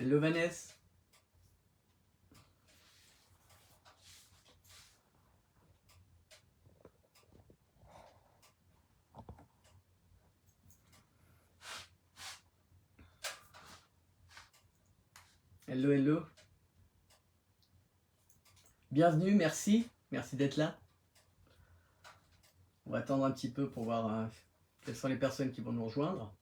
Hello Vanessa. Hello, hello. Bienvenue, merci. Merci d'être là. On va attendre un petit peu pour voir quelles sont les personnes qui vont nous rejoindre.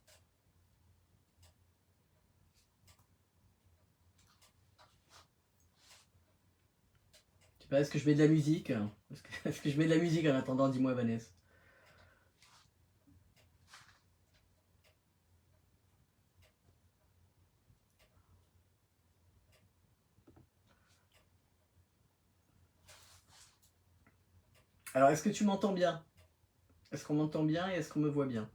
Je sais pas, est-ce que je mets de la musique? Est-ce que je mets de la musique en attendant? Dis-moi Vanessa. Alors, est-ce que tu m'entends bien? Est-ce qu'on m'entend bien et est-ce qu'on me voit bien?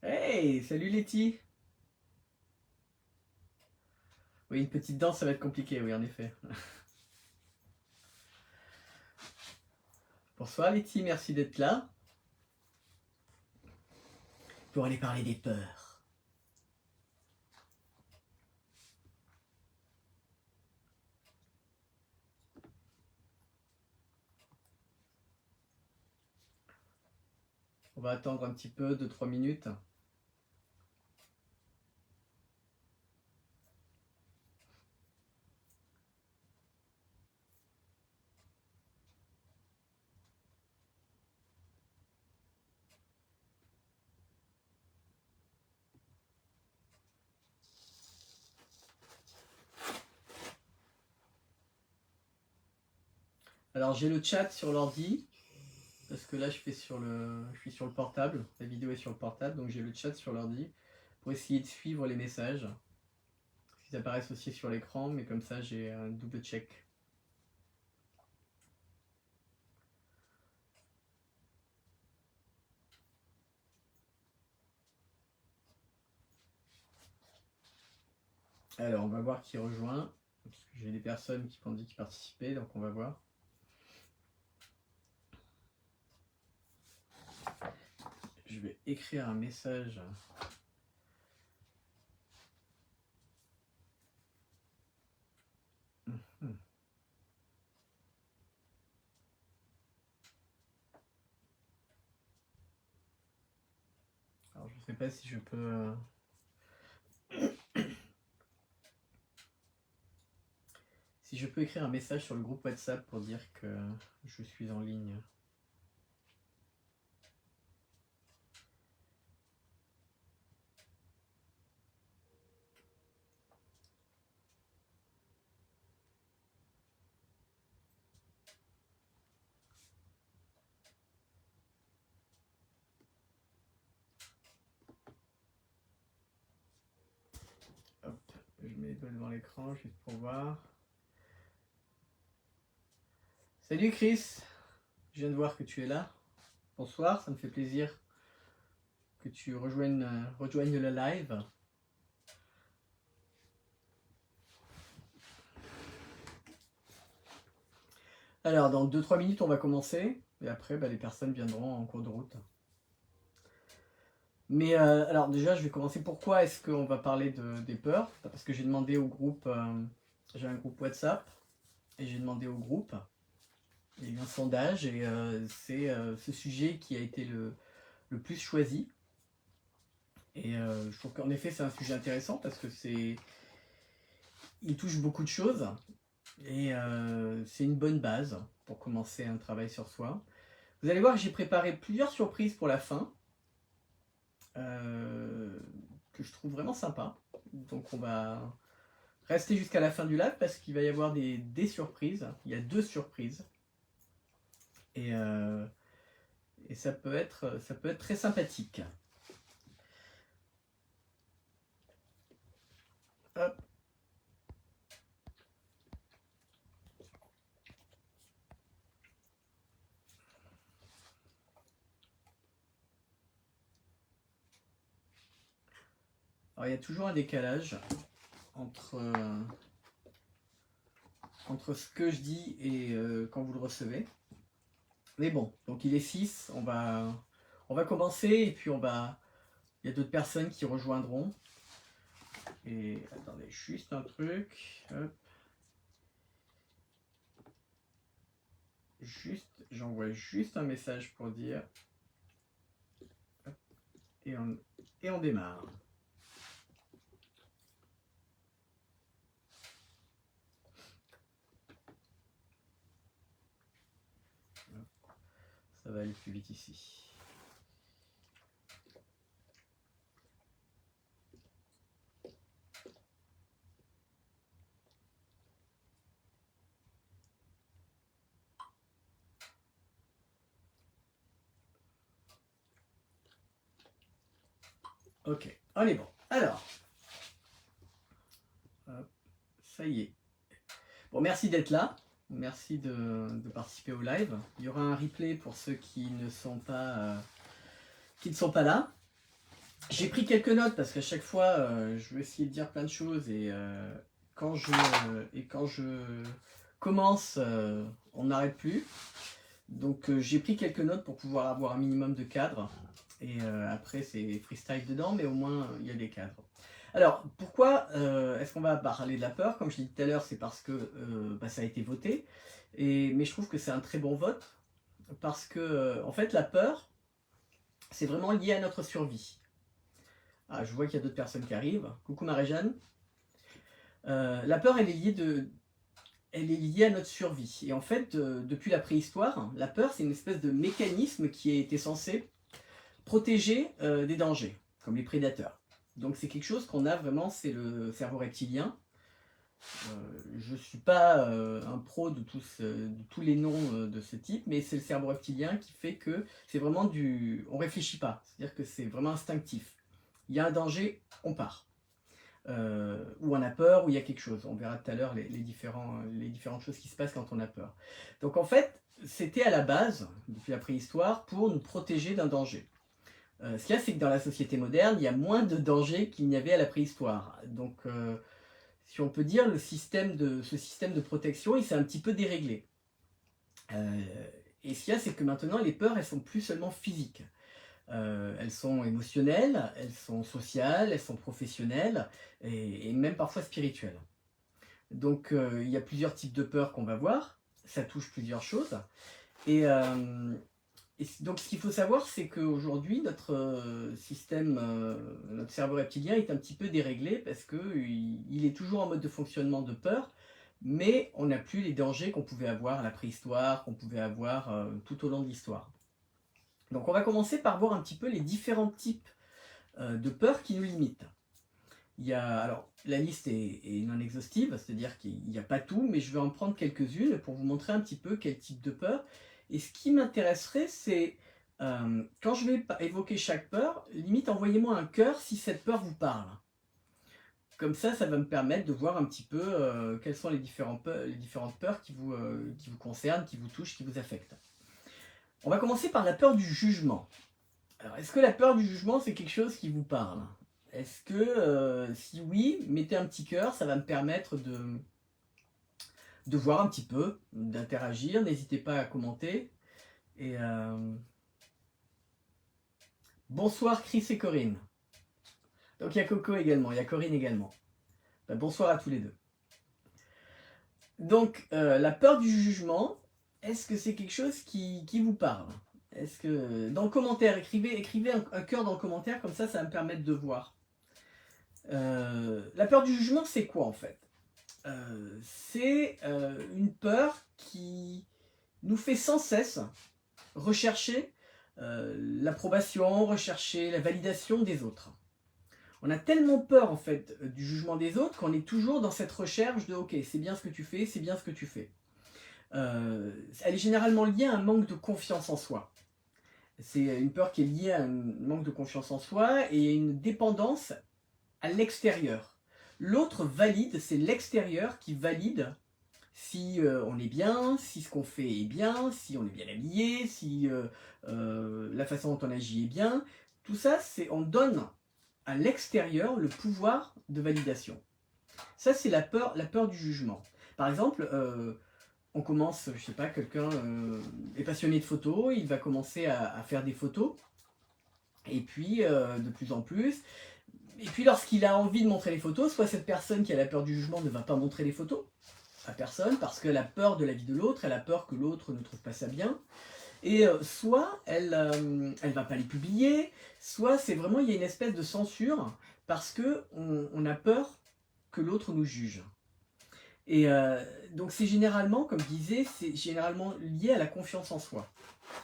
Hey, salut Letty. Oui, une petite danse, ça va être compliqué, oui, en effet. Bonsoir Letty, merci d'être là. Pour aller parler des peurs. On va attendre un petit peu, 2-3 minutes. Alors j'ai le chat sur l'ordi, parce que là je suis sur le portable, la vidéo est sur le portable, donc j'ai le chat sur l'ordi pour essayer de suivre les messages. Ils apparaissent aussi sur l'écran, mais comme ça j'ai un double check. Alors on va voir qui rejoint, parce que j'ai des personnes qui m'ont dit qu'ils participaient, donc on va voir. Je vais écrire un message. Alors je ne sais pas si je peux... Si je peux écrire un message sur le groupe WhatsApp pour dire que je suis en ligne. Hop, je mets les doigts devant l'écran juste pour voir. Salut Chris, je viens de voir que tu es là. Bonsoir, ça me fait plaisir que tu rejoignes le live. Alors, dans 2-3 minutes, on va commencer. Et après, les personnes viendront en cours de route. Mais alors déjà, je vais commencer. Pourquoi est-ce qu'on va parler des peurs? Parce que j'ai demandé au groupe, j'ai un groupe WhatsApp, et j'ai demandé au groupe, il y a eu un sondage, et c'est ce sujet qui a été le plus choisi. Et je trouve qu'en effet, c'est un sujet intéressant parce que il touche beaucoup de choses. Et c'est une bonne base pour commencer un travail sur soi. Vous allez voir que j'ai préparé plusieurs surprises pour la fin, que je trouve vraiment sympa. Donc on va rester jusqu'à la fin du live parce qu'il va y avoir des surprises. Il y a 2 surprises. Et et ça peut être très sympathique. Hop. Alors il y a toujours un décalage entre ce que je dis et quand vous le recevez. Mais bon, donc il est 6, on va commencer et puis il y a d'autres personnes qui rejoindront. Et attendez, juste un truc. Hop. J'envoie juste un message pour dire. Hop. Et on démarre. Ça va aller plus vite ici. Ok, on est bon. Alors, hop, ça y est. Bon, merci d'être là. Merci de participer au live. Il y aura un replay pour ceux qui ne sont pas là. J'ai pris quelques notes parce qu'à chaque fois, je veux essayer de dire plein de choses et quand je commence, on n'arrête plus. Donc j'ai pris quelques notes pour pouvoir avoir un minimum de cadre. Et après, c'est freestyle dedans, mais au moins, il y a des cadres. Alors, pourquoi est-ce qu'on va parler de la peur? Comme je l'ai dit tout à l'heure, c'est parce que ça a été voté. Mais je trouve que c'est un très bon vote. Parce que, en fait, la peur, c'est vraiment lié à notre survie. Ah, je vois qu'il y a d'autres personnes qui arrivent. Coucou Marie-Jeanne. La peur, elle est liée à notre survie. Et en fait, depuis la préhistoire, la peur, c'est une espèce de mécanisme qui a été censé protéger des dangers, comme les prédateurs. Donc c'est quelque chose qu'on a vraiment, c'est le cerveau reptilien. Je ne suis pas un pro de tous les noms de ce type, mais c'est le cerveau reptilien qui fait que c'est vraiment on réfléchit pas, c'est-à-dire que c'est vraiment instinctif. Il y a un danger, on part. Ou on a peur, ou il y a quelque chose. On verra tout à l'heure les différentes choses qui se passent quand on a peur. Donc en fait, c'était à la base, depuis la préhistoire, pour nous protéger d'un danger. Ce qu'il y a, c'est que dans la société moderne, il y a moins de dangers qu'il n'y avait à la préhistoire. Donc, si on peut dire, ce système de protection, il s'est un petit peu déréglé. Et ce qu'il y a, c'est que maintenant, les peurs, elles sont plus seulement physiques. Elles sont émotionnelles, elles sont sociales, elles sont professionnelles, et même parfois spirituelles. Donc, il y a plusieurs types de peurs qu'on va voir. Ça touche plusieurs choses. Et donc ce qu'il faut savoir, c'est qu'aujourd'hui, notre notre cerveau reptilien est un petit peu déréglé parce qu'il est toujours en mode de fonctionnement de peur, mais on n'a plus les dangers qu'on pouvait avoir à la préhistoire, qu'on pouvait avoir tout au long de l'histoire. Donc on va commencer par voir un petit peu les différents types de peurs qui nous limitent. Alors, la liste est non exhaustive, c'est-à-dire qu'il n'y a pas tout, mais je vais en prendre quelques-unes pour vous montrer un petit peu quel type de peur. Et ce qui m'intéresserait, c'est quand je vais évoquer chaque peur, limite envoyez-moi un cœur si cette peur vous parle. Comme ça va me permettre de voir un petit peu quelles sont les différentes peurs qui vous concernent, qui vous touchent, qui vous affectent. On va commencer par la peur du jugement. Alors, est-ce que la peur du jugement, c'est quelque chose qui vous parle? Est-ce que, si oui, mettez un petit cœur, ça va me permettre de voir un petit peu, d'interagir. N'hésitez pas à commenter. Et bonsoir Chris et Corinne. Donc il y a Coco également, il y a Corinne également. Bonsoir à tous les deux. Donc la peur du jugement, est-ce que c'est quelque chose qui vous parle? Est-ce que dans le commentaire, écrivez un cœur dans le commentaire, comme ça va me permettre de voir. La peur du jugement, c'est quoi en fait? C'est une peur qui nous fait sans cesse rechercher l'approbation, rechercher la validation des autres. On a tellement peur en fait du jugement des autres qu'on est toujours dans cette recherche de ok, c'est bien ce que tu fais, c'est bien ce que tu fais. Elle est généralement liée à un manque de confiance en soi. C'est une peur qui est liée à un manque de confiance en soi et une dépendance à l'extérieur. L'autre valide, c'est l'extérieur qui valide si on est bien, si ce qu'on fait est bien, si on est bien habillé, si la façon dont on agit est bien. Tout ça, c'est on donne à l'extérieur le pouvoir de validation. Ça, c'est la peur du jugement. Par exemple, on commence, je sais pas, quelqu'un est passionné de photos, il va commencer à faire des photos, et puis de plus en plus. Et puis lorsqu'il a envie de montrer les photos, soit cette personne qui a la peur du jugement ne va pas montrer les photos à personne, parce qu'elle a peur de la vie de l'autre, elle a peur que l'autre ne trouve pas ça bien. Et soit elle va pas les publier, soit c'est vraiment, il y a une espèce de censure, parce que on a peur que l'autre nous juge. Et donc c'est généralement, comme je disais, c'est généralement lié à la confiance en soi.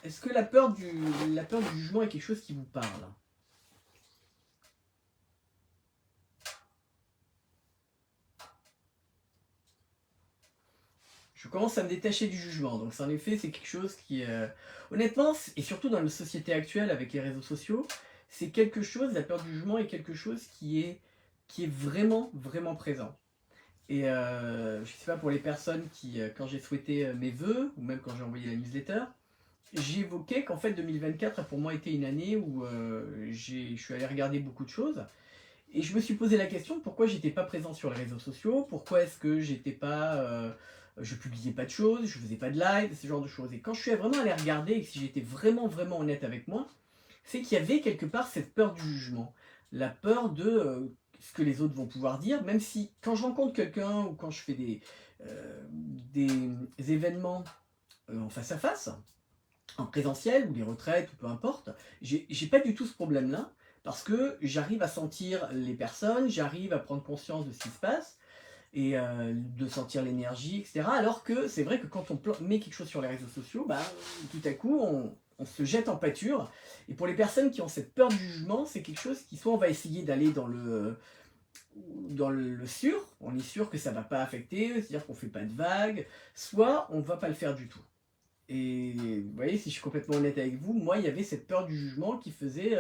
Est-ce que la peur du jugement est quelque chose qui vous parle? Je commence à me détacher du jugement, donc en effet c'est quelque chose qui, honnêtement, et surtout dans la société actuelle avec les réseaux sociaux, c'est quelque chose, la peur du jugement est quelque chose qui est vraiment, vraiment présent. Et je sais pas pour les personnes qui, quand j'ai souhaité mes vœux, ou même quand j'ai envoyé la newsletter, j'évoquais qu'en fait 2024 a pour moi été une année où je suis allé regarder beaucoup de choses. Et je me suis posé la question pourquoi j'étais pas présent sur les réseaux sociaux, pourquoi est-ce que j'étais pas, je publiais pas de choses, je faisais pas de live, ce genre de choses. Et quand je suis vraiment allé regarder et que si j'étais vraiment vraiment honnête avec moi, c'est qu'il y avait quelque part cette peur du jugement, la peur de ce que les autres vont pouvoir dire, même si quand je rencontre quelqu'un ou quand je fais des événements en face à face, en présentiel ou les retraites ou peu importe, j'ai pas du tout ce problème-là parce que j'arrive à sentir les personnes, j'arrive à prendre conscience de ce qui se passe et de sentir l'énergie, etc. Alors que c'est vrai que quand on met quelque chose sur les réseaux sociaux, bah, tout à coup on se jette en pâture. Et pour les personnes qui ont cette peur du jugement, c'est quelque chose qui soit on va essayer d'aller dans le sûr, on est sûr que ça va pas affecter, c'est-à-dire qu'on fait pas de vagues, soit on va pas le faire du tout. Et vous voyez, si je suis complètement honnête avec vous, moi, il y avait cette peur du jugement qui faisait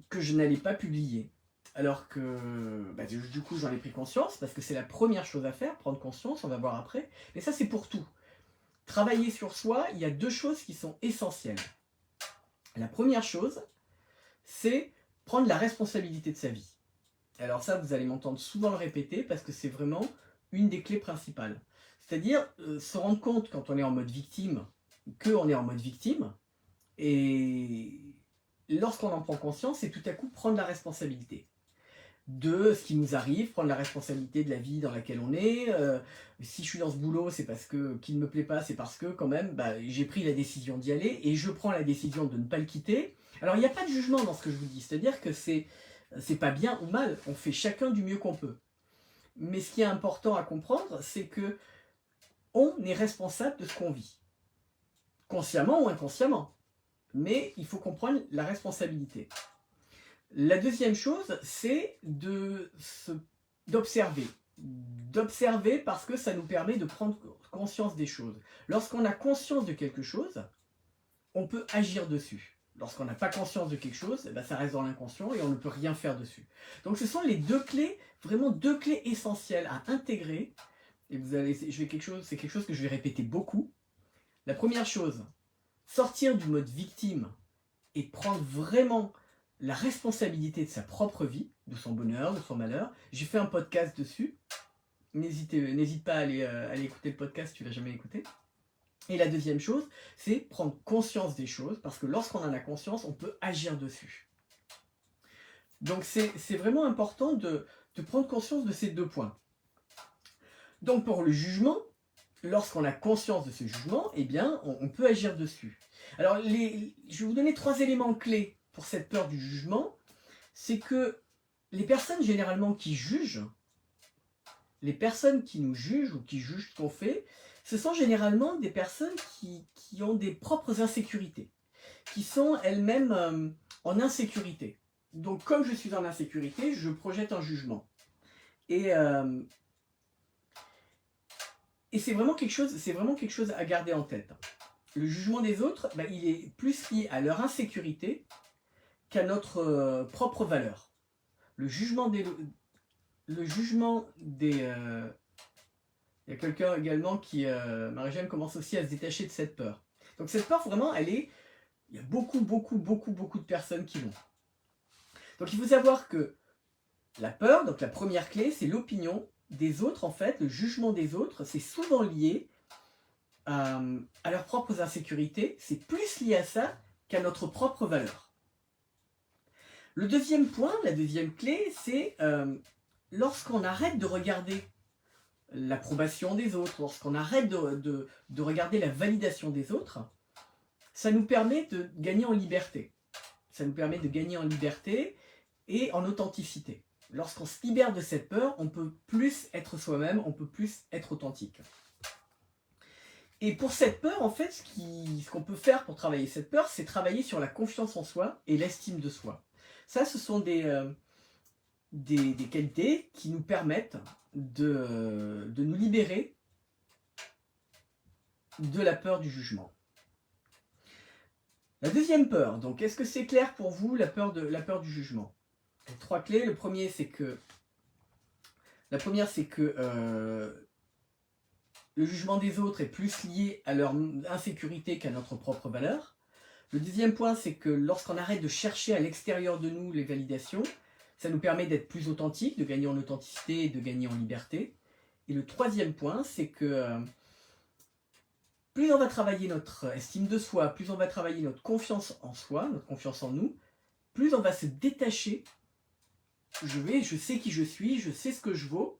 que je n'allais pas publier. Alors que, bah, du coup, j'en ai pris conscience, parce que c'est la première chose à faire, prendre conscience, on va voir après. Mais ça, c'est pour tout. Travailler sur soi, il y a deux choses qui sont essentielles. La première chose, c'est prendre la responsabilité de sa vie. Alors ça, vous allez m'entendre souvent le répéter, parce que c'est vraiment une des clés principales. C'est-à-dire se rendre compte quand on est en mode victime, qu'on est en mode victime, et lorsqu'on en prend conscience, c'est tout à coup prendre la responsabilité de ce qui nous arrive, prendre la responsabilité de la vie dans laquelle on est. Si je suis dans ce boulot, c'est parce que qu'il ne me plaît pas, c'est parce que quand même, bah, j'ai pris la décision d'y aller et je prends la décision de ne pas le quitter. Alors il n'y a pas de jugement dans ce que je vous dis, c'est-à-dire que c'est pas bien ou mal, on fait chacun du mieux qu'on peut. Mais ce qui est important à comprendre, c'est que on est responsable de ce qu'on vit, consciemment ou inconsciemment. Mais il faut comprendre la responsabilité. La deuxième chose, c'est d'observer. D'observer parce que ça nous permet de prendre conscience des choses. Lorsqu'on a conscience de quelque chose, on peut agir dessus. Lorsqu'on n'a pas conscience de quelque chose, eh ben ça reste dans l'inconscient et on ne peut rien faire dessus. Donc ce sont les deux clés, vraiment deux clés essentielles à intégrer. Et vous allez, c'est quelque chose que je vais répéter beaucoup. La première chose, sortir du mode victime et prendre vraiment la responsabilité de sa propre vie, de son bonheur, de son malheur. J'ai fait un podcast dessus. N'hésite pas à aller écouter le podcast si tu l'as jamais écouté. Et la deuxième chose, c'est prendre conscience des choses, parce que lorsqu'on en a conscience, on peut agir dessus. Donc c'est vraiment important de prendre conscience de ces deux points. Donc pour le jugement, lorsqu'on a conscience de ce jugement, eh bien, on peut agir dessus. Alors, je vais vous donner 3 éléments clés pour cette peur du jugement. C'est que les personnes généralement qui jugent, les personnes qui nous jugent ou qui jugent ce qu'on fait, ce sont généralement des personnes qui ont des propres insécurités, qui sont elles-mêmes en insécurité. Donc, comme je suis en insécurité, je projette un jugement. Et c'est vraiment quelque chose à garder en tête. le jugement des autres, bah, il est plus lié à leur insécurité qu'à notre propre valeur. Le jugement des... Il y a quelqu'un également qui... Marie-Jeanne commence aussi à se détacher de cette peur. Donc cette peur, vraiment, elle est... Il y a beaucoup de personnes qui l'ont. Donc il faut savoir que la peur, donc la première clé, c'est l'opinion des autres, en fait, le jugement des autres, c'est souvent lié à leurs propres insécurités, c'est plus lié à ça qu'à notre propre valeur. Le deuxième point, la deuxième clé, c'est lorsqu'on arrête de regarder l'approbation des autres, lorsqu'on arrête de regarder la validation des autres, ça nous permet de gagner en liberté. Ça nous permet de gagner en liberté et en authenticité. Lorsqu'on se libère de cette peur, on peut plus être soi-même, on peut plus être authentique. Et pour cette peur, en fait, ce qu'on peut faire pour travailler cette peur, c'est travailler sur la confiance en soi et l'estime de soi. Ça, ce sont des qualités qui nous permettent de nous libérer de la peur du jugement. La deuxième peur, donc est-ce que c'est clair pour vous, la peur du jugement? Les trois clés, la première c'est que le jugement des autres est plus lié à leur insécurité qu'à notre propre valeur. Le deuxième point, c'est que lorsqu'on arrête de chercher à l'extérieur de nous les validations, ça nous permet d'être plus authentique, de gagner en authenticité et de gagner en liberté. Et le troisième point, c'est que plus on va travailler notre estime de soi, plus on va travailler notre confiance en soi, notre confiance en nous, plus on va se détacher. Je sais qui je suis, je sais ce que je vaux,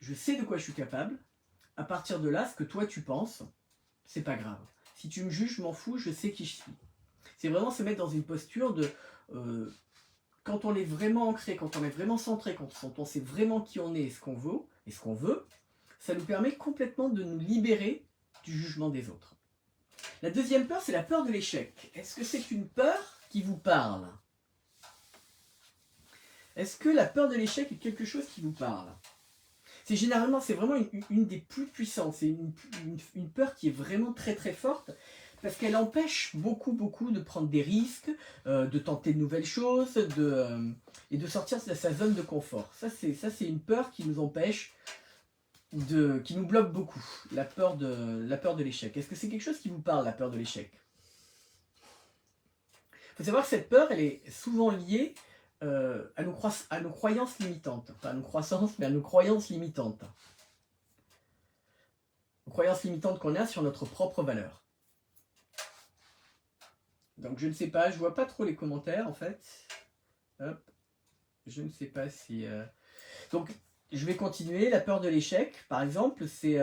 je sais de quoi je suis capable. À partir de là, ce que toi tu penses, c'est pas grave. Si tu me juges, je m'en fous, je sais qui je suis. C'est vraiment se mettre dans une posture de... quand on est vraiment ancré, quand on est vraiment centré, quand on sait vraiment qui on est et ce qu'on veut, ça nous permet complètement de nous libérer du jugement des autres. La deuxième peur, c'est la peur de l'échec. Est-ce que c'est une peur qui vous parle? Est-ce que la peur de l'échec est quelque chose qui vous parle? C'est vraiment une des plus puissantes. C'est une peur qui est vraiment très très forte parce qu'elle empêche beaucoup de prendre des risques, de tenter de nouvelles choses et de sortir de sa zone de confort. Ça c'est une peur qui nous empêche, qui nous bloque beaucoup, la peur de l'échec. Est-ce que c'est quelque chose qui vous parle, la peur de l'échec? Il faut savoir que cette peur, elle est souvent liée à nos croyances limitantes. Pas à nos croyances, mais à nos croyances limitantes. Aux croyances limitantes qu'on a sur notre propre valeur. Donc je ne sais pas, je vois pas trop les commentaires en fait. Hop. Je ne sais pas si... Donc je vais continuer. La peur de l'échec, par exemple, c'est...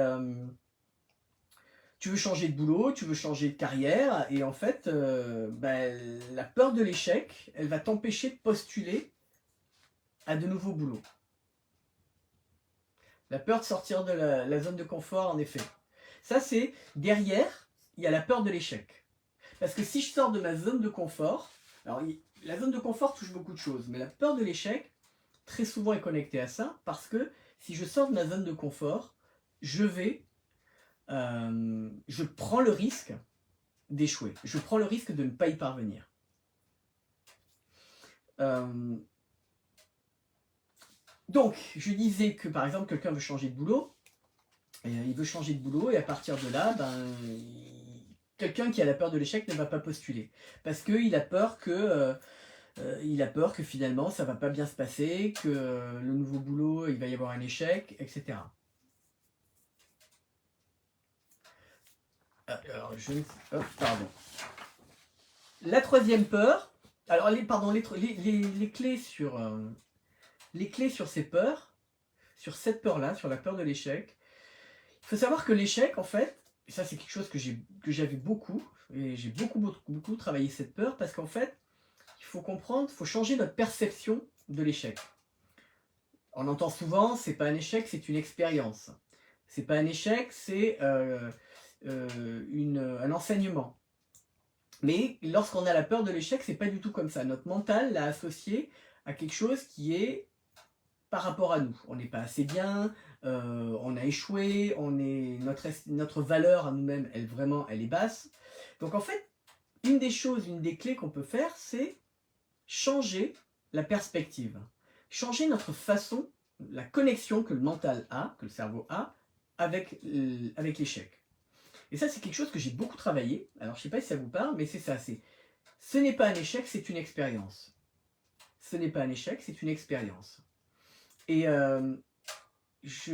tu veux changer de boulot, tu veux changer de carrière, et en fait, la peur de l'échec, elle va t'empêcher de postuler à de nouveaux boulots. La peur de sortir de la zone de confort, en effet. Ça, c'est derrière, il y a la peur de l'échec. Parce que si je sors de ma zone de confort, alors la zone de confort touche beaucoup de choses, mais la peur de l'échec, très souvent est connectée à ça, parce que si je sors de ma zone de confort, je prends le risque d'échouer. Je prends le risque de ne pas y parvenir. Donc, je disais que par exemple, quelqu'un veut changer de boulot, il veut changer de boulot, et à partir de là, quelqu'un qui a la peur de l'échec ne va pas postuler. Parce qu'il a peur que... finalement ça va pas bien se passer, que le nouveau boulot il va y avoir un échec, etc. Alors pardon. La troisième peur, alors les clés sur ces peurs, sur cette peur-là, sur la peur de l'échec. Il faut savoir que l'échec, en fait, et ça c'est quelque chose que j'avais beaucoup, et j'ai beaucoup travaillé cette peur, parce qu'en fait, il faut comprendre, il faut changer notre perception de l'échec. On entend souvent, c'est pas un échec, c'est une expérience. C'est pas un échec, c'est un enseignement. Mais lorsqu'on a la peur de l'échec, c'est pas du tout comme ça. Notre mental l'a associé à quelque chose qui est par rapport à nous. On n'est pas assez bien, on a échoué, notre valeur à nous-mêmes, elle est basse. Donc en fait, une des clés qu'on peut faire, c'est changer la perspective. Changer notre façon, la connexion que le mental a, que le cerveau a, avec l'échec. Et ça, c'est quelque chose que j'ai beaucoup travaillé. Alors, je ne sais pas si ça vous parle, mais c'est ça. Ce n'est pas un échec, c'est une expérience. Ce n'est pas un échec, c'est une expérience. Et je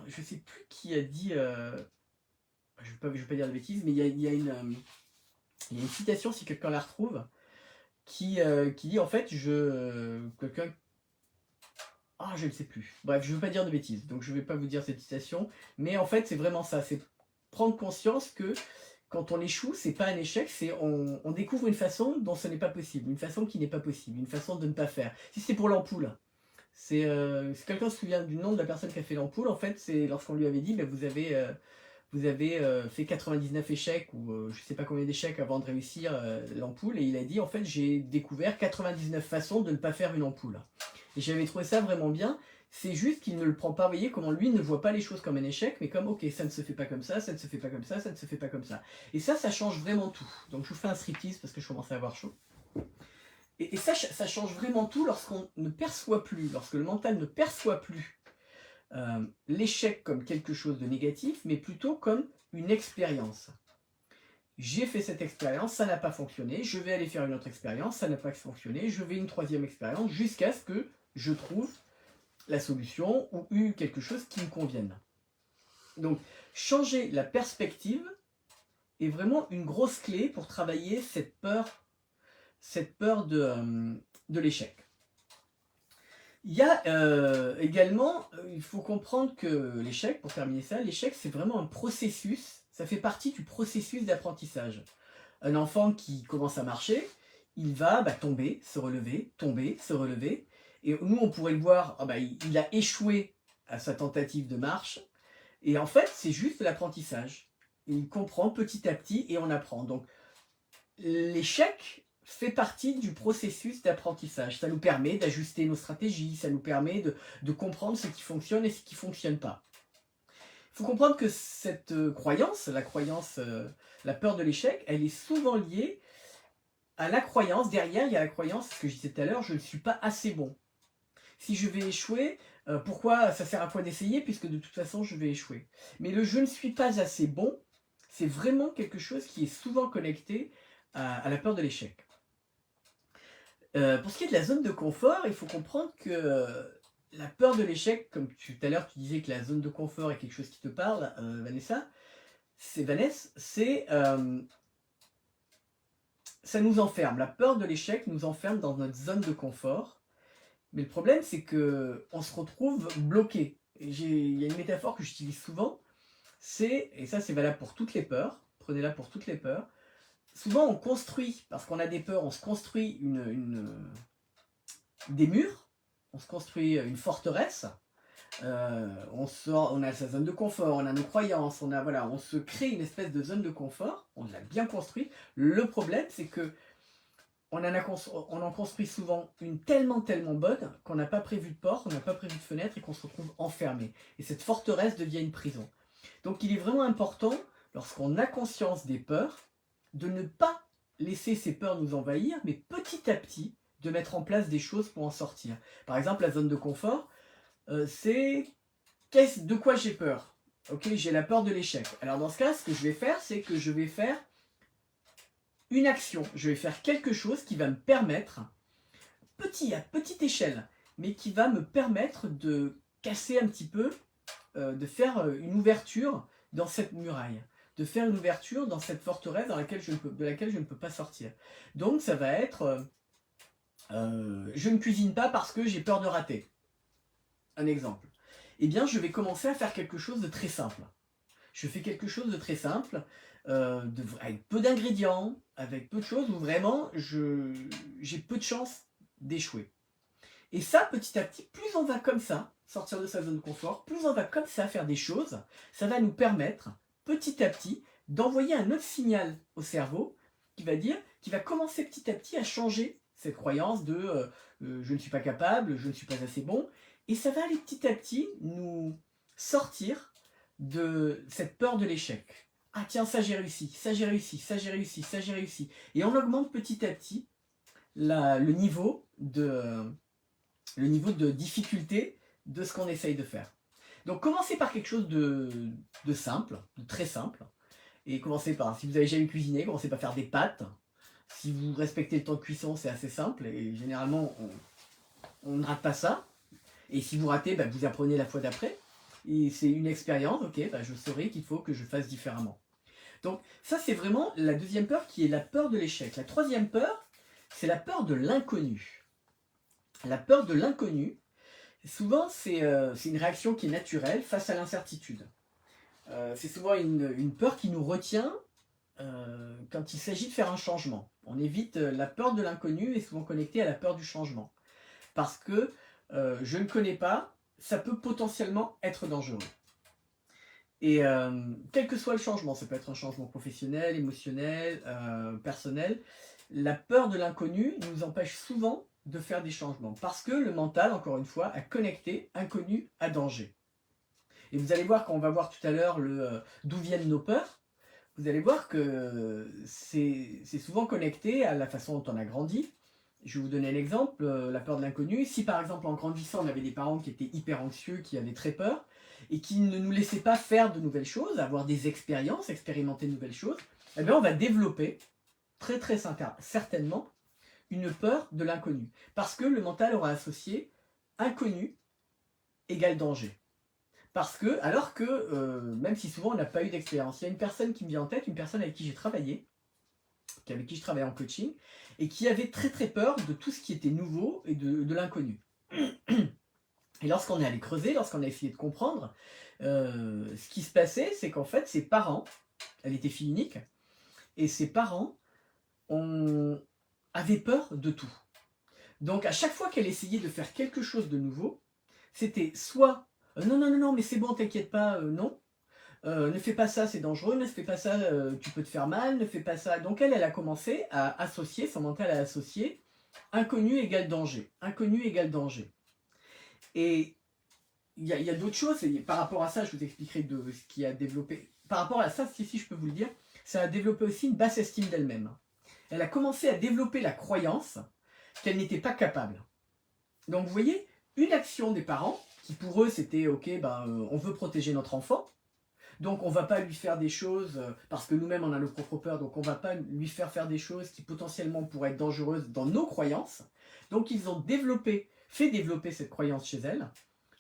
ne sais plus qui a dit... je ne vais pas dire de bêtises, mais il y a une citation, si quelqu'un la retrouve, qui dit en fait, quelqu'un... Ah, je ne sais plus. Bref, je ne veux pas dire de bêtises, donc je ne vais pas vous dire cette citation. Mais en fait, c'est vraiment ça. C'est prendre conscience que quand on échoue, c'est pas un échec, c'est on découvre une façon dont ce n'est pas possible, une façon qui n'est pas possible, une façon de ne pas faire. Si c'est pour l'ampoule, si quelqu'un se souvient du nom de la personne qui a fait l'ampoule, en fait, c'est lorsqu'on lui avait dit, ben, vous avez fait 99 échecs, ou je sais pas combien d'échecs avant de réussir l'ampoule, et il a dit, en fait, j'ai découvert 99 façons de ne pas faire une ampoule. Et j'avais trouvé ça vraiment bien. C'est juste qu'il ne le prend pas, vous voyez, comment lui ne voit pas les choses comme un échec, mais comme, ok, ça ne se fait pas comme ça, ça ne se fait pas comme ça, ça ne se fait pas comme ça. Et ça change vraiment tout. Donc je vous fais un striptease parce que je commence à avoir chaud. Et ça change vraiment tout lorsqu'on ne perçoit plus, lorsque le mental ne perçoit plus l'échec comme quelque chose de négatif, mais plutôt comme une expérience. J'ai fait cette expérience, ça n'a pas fonctionné, je vais aller faire une autre expérience, ça n'a pas fonctionné, je vais une troisième expérience, jusqu'à ce que je trouve la solution ou eu quelque chose qui me convienne. Donc, changer la perspective est vraiment une grosse clé pour travailler cette peur de l'échec. Il y a également, il faut comprendre que l'échec, pour terminer ça, l'échec c'est vraiment un processus, ça fait partie du processus d'apprentissage. Un enfant qui commence à marcher, il va tomber, se relever, et nous on pourrait le voir, il a échoué à sa tentative de marche, et en fait c'est juste l'apprentissage. Il comprend petit à petit et on apprend. Donc l'échec fait partie du processus d'apprentissage. Ça nous permet d'ajuster nos stratégies, ça nous permet de comprendre ce qui fonctionne et ce qui ne fonctionne pas. Il faut comprendre que cette croyance, la peur de l'échec, elle est souvent liée à la croyance. Derrière, il y a la croyance, ce que je disais tout à l'heure, je ne suis pas assez bon. Si je vais échouer, pourquoi ça sert à quoi d'essayer puisque de toute façon je vais échouer. Mais le je ne suis pas assez bon, c'est vraiment quelque chose qui est souvent connecté à la peur de l'échec. Pour ce qui est de la zone de confort, il faut comprendre que la peur de l'échec, comme tout à l'heure tu disais que la zone de confort est quelque chose qui te parle, Vanessa, ça nous enferme. La peur de l'échec nous enferme dans notre zone de confort. Mais le problème, c'est qu'on se retrouve bloqué. Il y a une métaphore que j'utilise souvent, et ça c'est valable pour toutes les peurs, prenez-la pour toutes les peurs. Souvent on construit, parce qu'on a des peurs, on se construit des murs, on se construit une forteresse, on a sa zone de confort, on a nos croyances, on se crée une espèce de zone de confort, on l'a bien construit. Le problème c'est que on en construit souvent une tellement bonne qu'on n'a pas prévu de porte, on n'a pas prévu de fenêtre et qu'on se retrouve enfermé. Et cette forteresse devient une prison. Donc il est vraiment important, lorsqu'on a conscience des peurs, de ne pas laisser ces peurs nous envahir, mais petit à petit, de mettre en place des choses pour en sortir. Par exemple, la zone de confort, c'est de quoi j'ai peur. Ok, j'ai la peur de l'échec. Alors dans ce cas, ce que je vais faire, c'est que je vais faire une action. Je vais faire quelque chose qui va me permettre, à petite échelle, mais qui va me permettre de casser un petit peu, de faire une ouverture dans cette muraille, de faire une ouverture dans cette forteresse de laquelle je ne peux pas sortir. Donc ça va être, je ne cuisine pas parce que j'ai peur de rater. Un exemple. Eh bien, je vais commencer à faire quelque chose de très simple. Je fais quelque chose de très simple, avec peu d'ingrédients, avec peu de choses, où vraiment j'ai peu de chances d'échouer. Et ça, petit à petit, plus on va comme ça, sortir de sa zone de confort, plus on va comme ça faire des choses, ça va nous permettre, petit à petit, d'envoyer un autre signal au cerveau qui va commencer petit à petit à changer cette croyance de je ne suis pas capable, je ne suis pas assez bon, et ça va aller petit à petit nous sortir de cette peur de l'échec. ah tiens, ça j'ai réussi, ça j'ai réussi, ça j'ai réussi, ça j'ai réussi. Et on augmente petit à petit le niveau de difficulté de ce qu'on essaye de faire. Donc commencez par quelque chose de simple, de très simple. Et commencez par, si vous avez jamais cuisiné, commencez par faire des pâtes. Si vous respectez le temps de cuisson, c'est assez simple. Et généralement, on ne rate pas ça. Et si vous ratez, bah, vous apprenez la fois d'après. Et c'est une expérience, ok, bah, je saurai qu'il faut que je fasse différemment. Donc ça, c'est vraiment la deuxième peur qui est la peur de l'échec. La troisième peur, c'est la peur de l'inconnu. La peur de l'inconnu, souvent, c'est une réaction qui est naturelle face à l'incertitude. C'est souvent une peur qui nous retient quand il s'agit de faire un changement. On évite la peur de l'inconnu est souvent connectée à la peur du changement. Parce que je ne connais pas, ça peut potentiellement être dangereux. Et quel que soit le changement, ça peut être un changement professionnel, émotionnel, personnel, la peur de l'inconnu nous empêche souvent de faire des changements. Parce que le mental, encore une fois, a connecté inconnu à danger. Et vous allez voir, quand on va voir tout à l'heure d'où viennent nos peurs, vous allez voir que c'est souvent connecté à la façon dont on a grandi. Je vais vous donner l'exemple, la peur de l'inconnu. Si par exemple en grandissant on avait des parents qui étaient hyper anxieux, qui avaient très peur, et qui ne nous laissaient pas faire de nouvelles choses, avoir des expériences, expérimenter de nouvelles choses, eh bien on va développer très très certainement une peur de l'inconnu. Parce que le mental aura associé inconnu égale danger. Parce que, alors que, même si souvent on n'a pas eu d'expérience, il y a une personne qui me vient en tête, une personne avec qui j'ai travaillé, avec qui je travaillais en coaching, et qui avait très très peur de tout ce qui était nouveau et de l'inconnu. Et lorsqu'on est allé creuser, lorsqu'on a essayé de comprendre, ce qui se passait, c'est qu'en fait, ses parents, elle était fille unique, et ses parents avaient peur de tout. Donc à chaque fois qu'elle essayait de faire quelque chose de nouveau, c'était soit non, non, non, non, mais c'est bon, t'inquiète pas, non. Ne fais pas ça, c'est dangereux, ne fais pas ça, tu peux te faire mal, ne fais pas ça. Donc elle a commencé à associer, son mental a associé inconnu égale danger. Inconnu égale danger. Et il y a d'autres choses, et par rapport à ça, je vous expliquerai de ce qui a développé. Par rapport à ça, si je peux vous le dire, ça a développé aussi une basse estime d'elle-même. Elle a commencé à développer la croyance qu'elle n'était pas capable. Donc vous voyez, une action des parents, qui pour eux c'était ok, on veut protéger notre enfant, donc on ne va pas lui faire des choses, parce que nous-mêmes on a nos propres peurs, donc on ne va pas lui faire des choses qui potentiellement pourraient être dangereuses dans nos croyances. Donc ils ont fait développer cette croyance chez elle,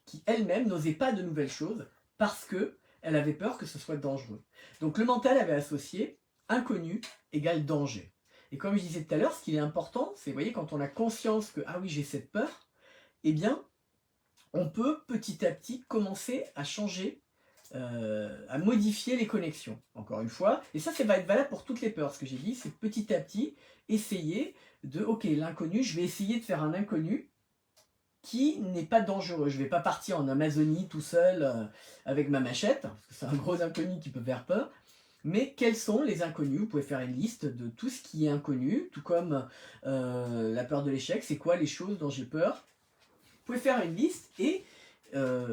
qui elle-même n'osait pas de nouvelles choses, parce qu'elle avait peur que ce soit dangereux. Donc le mental avait associé inconnu égale danger. Et comme je disais tout à l'heure, ce qui est important, c'est, vous voyez, quand on a conscience que, ah oui, j'ai cette peur, eh bien, on peut petit à petit commencer à changer, à modifier les connexions, encore une fois. Et ça va être valable pour toutes les peurs. Ce que j'ai dit, c'est petit à petit essayer de, ok, l'inconnu, je vais essayer de faire un inconnu qui n'est pas dangereux. Je ne vais pas partir en Amazonie tout seul avec ma machette, parce que c'est un gros inconnu qui peut faire peur. Mais quels sont les inconnus? Vous pouvez faire une liste de tout ce qui est inconnu, tout comme la peur de l'échec. C'est quoi les choses dont j'ai peur? Vous pouvez faire une liste et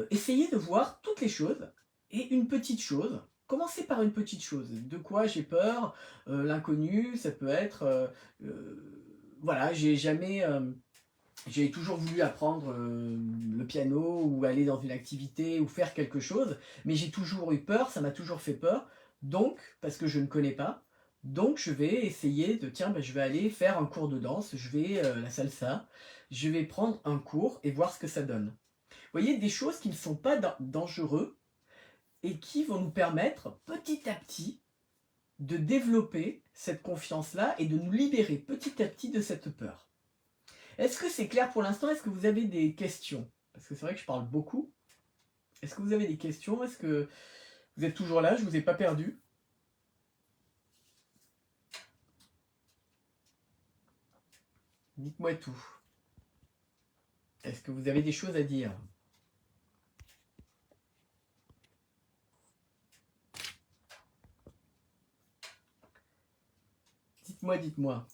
essayer de voir toutes les choses et une petite chose. Commencez par une petite chose. De quoi j'ai peur? L'inconnu, ça peut être... voilà, j'ai toujours voulu apprendre le piano ou aller dans une activité ou faire quelque chose, mais j'ai toujours eu peur, ça m'a toujours fait peur. Donc, parce que je ne connais pas, donc je vais essayer de, tiens, je vais aller faire un cours de danse, je vais la salsa, je vais prendre un cours et voir ce que ça donne. Vous voyez, des choses qui ne sont pas dangereux et qui vont nous permettre petit à petit de développer cette confiance-là et de nous libérer petit à petit de cette peur. Est-ce que c'est clair pour l'instant? Est-ce que vous avez des questions? Parce que c'est vrai que je parle beaucoup. Est-ce que vous avez des questions? Est-ce que vous êtes toujours là? Je ne vous ai pas perdu? Dites-moi tout. Est-ce que vous avez des choses à dire? Dites-moi, dites-moi.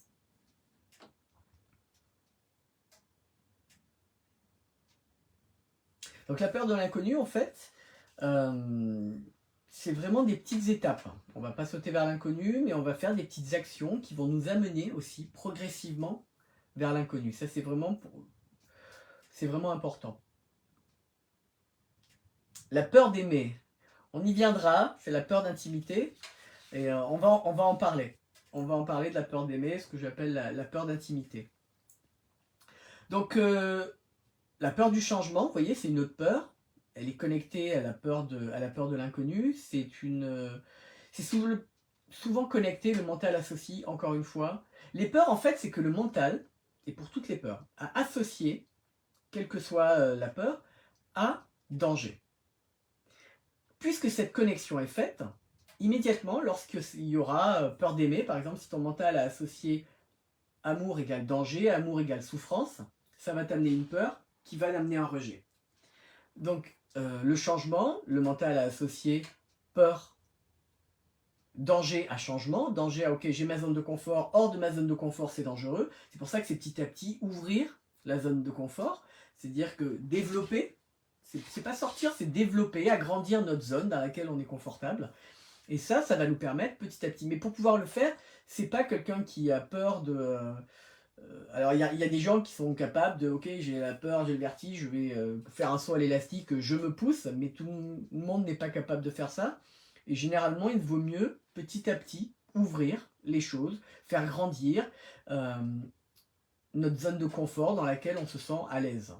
Donc la peur de l'inconnu, en fait, c'est vraiment des petites étapes. On va pas sauter vers l'inconnu, mais on va faire des petites actions qui vont nous amener aussi progressivement vers l'inconnu. Ça, c'est vraiment important. La peur d'aimer, on y viendra, c'est la peur d'intimité, et on va en parler. On va en parler de la peur d'aimer, ce que j'appelle la peur d'intimité. Donc, la peur du changement, vous voyez, c'est une autre peur. Elle est connectée à la peur de l'inconnu. C'est souvent connecté, le mental associe, encore une fois. Les peurs, en fait, c'est que le mental, et pour toutes les peurs, a associé, quelle que soit la peur, à danger. Puisque cette connexion est faite, immédiatement, lorsqu'il y aura peur d'aimer, par exemple, si ton mental a associé amour égale danger, amour égale souffrance, ça va t'amener une peur qui va t'amener un rejet. Donc, le changement, le mental a associé peur, danger à changement, danger à ok, j'ai ma zone de confort, hors de ma zone de confort c'est dangereux. C'est pour ça que c'est petit à petit ouvrir la zone de confort, c'est-à-dire que développer, c'est pas sortir, c'est développer, agrandir notre zone dans laquelle on est confortable. Et ça va nous permettre petit à petit. Mais pour pouvoir le faire, c'est pas quelqu'un qui a peur de... alors il y a des gens qui sont capables de, ok, j'ai la peur, j'ai le vertige, je vais faire un saut à l'élastique, je me pousse, mais tout le monde n'est pas capable de faire ça. Et généralement, il vaut mieux, petit à petit, ouvrir les choses, faire grandir notre zone de confort dans laquelle on se sent à l'aise.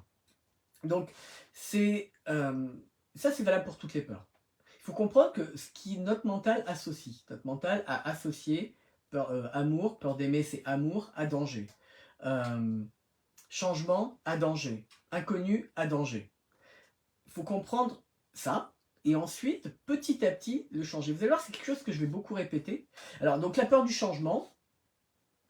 Donc, ça c'est valable pour toutes les peurs. Il faut comprendre que ce qui notre mental associe, notre mental a associé amour, peur d'aimer c'est amour, à danger. Changement à danger, inconnu à danger. Il faut comprendre ça et ensuite petit à petit le changer. Vous allez voir, c'est quelque chose que je vais beaucoup répéter. Alors donc la peur du changement,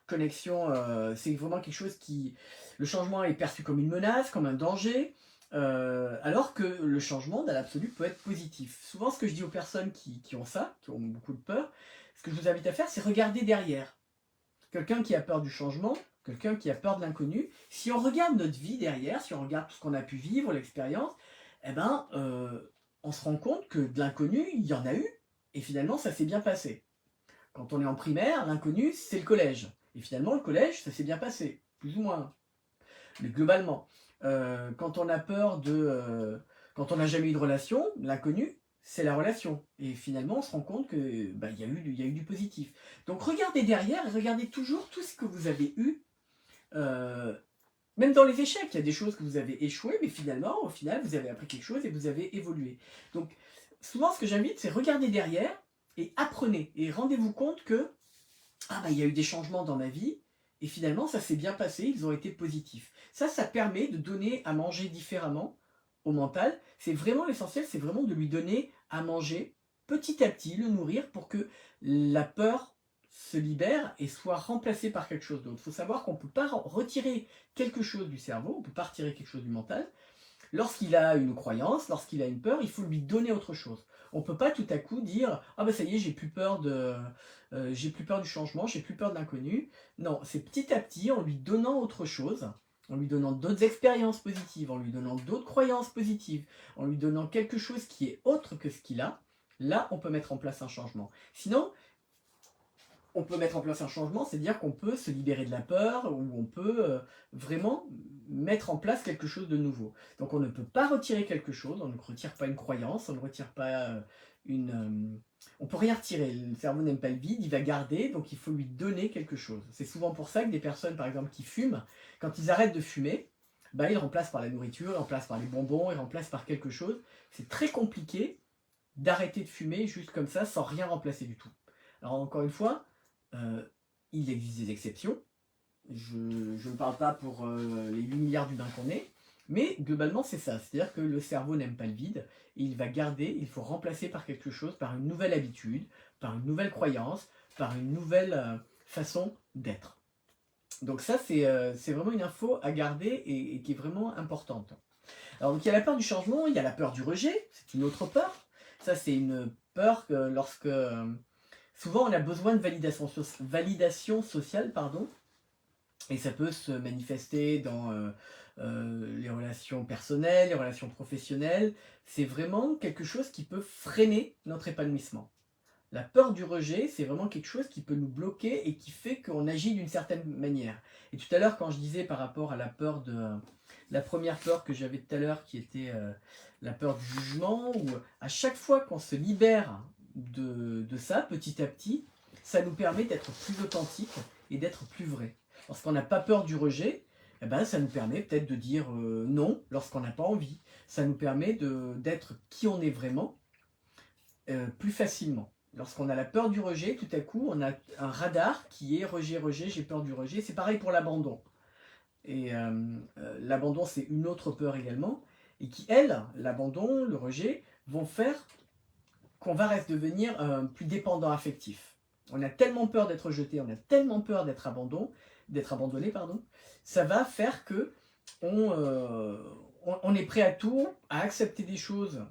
connexion, c'est vraiment quelque chose qui... Le changement est perçu comme une menace, comme un danger, alors que le changement dans l'absolu peut être positif. Souvent ce que je dis aux personnes qui ont ça, qui ont beaucoup de peur, ce que je vous invite à faire, c'est regarder derrière. Quelqu'un qui a peur du changement, quelqu'un qui a peur de l'inconnu, si on regarde notre vie derrière, si on regarde tout ce qu'on a pu vivre, l'expérience, eh ben, on se rend compte que de l'inconnu, il y en a eu, et finalement, ça s'est bien passé. Quand on est en primaire, l'inconnu, c'est le collège. Et finalement, le collège, ça s'est bien passé, plus ou moins. Mais globalement, quand on a peur de... quand on n'a jamais eu de relation, l'inconnu, c'est la relation. Et finalement, on se rend compte que y a eu du positif. Donc regardez derrière, regardez toujours tout ce que vous avez eu. Même dans les échecs, il y a des choses que vous avez échoué, mais finalement, au final, vous avez appris quelque chose et vous avez évolué. Donc souvent, ce que j'invite, c'est regarder derrière et apprenez. Et rendez-vous compte que il y a eu des changements dans ma vie, et finalement, ça s'est bien passé, ils ont été positifs. Ça permet de donner à manger différemment au mental. C'est vraiment l'essentiel, c'est vraiment de lui donner à manger petit à petit, le nourrir pour que la peur se libère et soit remplacée par quelque chose d'autre. Il faut savoir qu'on ne peut pas retirer quelque chose du cerveau, on ne peut pas retirer quelque chose du mental. Lorsqu'il a une croyance, lorsqu'il a une peur, il faut lui donner autre chose. On ne peut pas tout à coup dire « Ah ben ça y est, j'ai plus peur du changement, j'ai plus peur de l'inconnu ». Non, c'est petit à petit, en lui donnant autre chose, en lui donnant d'autres expériences positives, en lui donnant d'autres croyances positives, en lui donnant quelque chose qui est autre que ce qu'il a, là on peut mettre en place un changement. Sinon, on peut mettre en place un changement, c'est-à-dire qu'on peut se libérer de la peur, ou on peut vraiment mettre en place quelque chose de nouveau. Donc on ne peut pas retirer quelque chose, on ne retire pas une croyance, on ne retire pas on peut rien retirer, le cerveau n'aime pas le vide, il va garder, donc il faut lui donner quelque chose. C'est souvent pour ça que des personnes, par exemple, qui fument, quand ils arrêtent de fumer, ils remplacent par la nourriture, ils remplacent par les bonbons, ils remplacent par quelque chose. C'est très compliqué d'arrêter de fumer juste comme ça, sans rien remplacer du tout. Alors encore une fois, il existe des exceptions. Je ne parle pas pour les 8 milliards d'humains qu'on est, mais globalement c'est ça. C'est-à-dire que le cerveau n'aime pas le vide, et il va garder, il faut remplacer par quelque chose, par une nouvelle habitude, par une nouvelle croyance, par une nouvelle façon d'être. Donc ça c'est vraiment une info à garder et qui est vraiment importante. Alors donc il y a la peur du changement, il y a la peur du rejet, c'est une autre peur. Ça c'est une peur que lorsque... souvent, on a besoin de validation sociale, Et ça peut se manifester dans les relations personnelles, les relations professionnelles. C'est vraiment quelque chose qui peut freiner notre épanouissement. La peur du rejet, c'est vraiment quelque chose qui peut nous bloquer et qui fait qu'on agit d'une certaine manière. Et tout à l'heure, quand je disais par rapport à la peur de... la première peur que j'avais tout à l'heure, qui était la peur du jugement, où à chaque fois qu'on se libère de ça, petit à petit, ça nous permet d'être plus authentique et d'être plus vrai. Lorsqu'on n'a pas peur du rejet, eh ben, ça nous permet peut-être de dire non lorsqu'on n'a pas envie. Ça nous permet d'être qui on est vraiment plus facilement. Lorsqu'on a la peur du rejet, tout à coup, on a un radar qui est rejet, rejet, j'ai peur du rejet. C'est pareil pour l'abandon. Et l'abandon, c'est une autre peur également. Et qui, elle, l'abandon, le rejet, vont faire qu'on va devenir plus dépendant affectif. On a tellement peur d'être rejeté, on a tellement peur d'être abandonné, pardon. Ça va faire que on est prêt à tout, à accepter des choses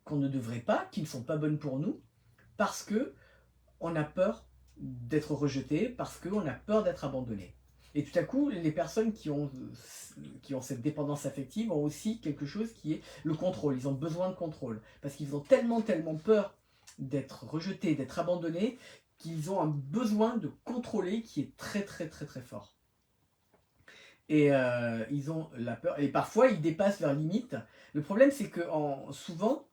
qu'on ne devrait pas, qui ne sont pas bonnes pour nous, parce que on a peur d'être rejeté, parce qu'on a peur d'être abandonné. Et tout à coup, les personnes qui ont cette dépendance affective ont aussi quelque chose qui est le contrôle. Ils ont besoin de contrôle. Parce qu'ils ont tellement peur d'être rejetés, d'être abandonnés, qu'ils ont un besoin de contrôler qui est très fort. Et ils ont la peur. Et parfois, ils dépassent leurs limites. Le problème, c'est que souvent,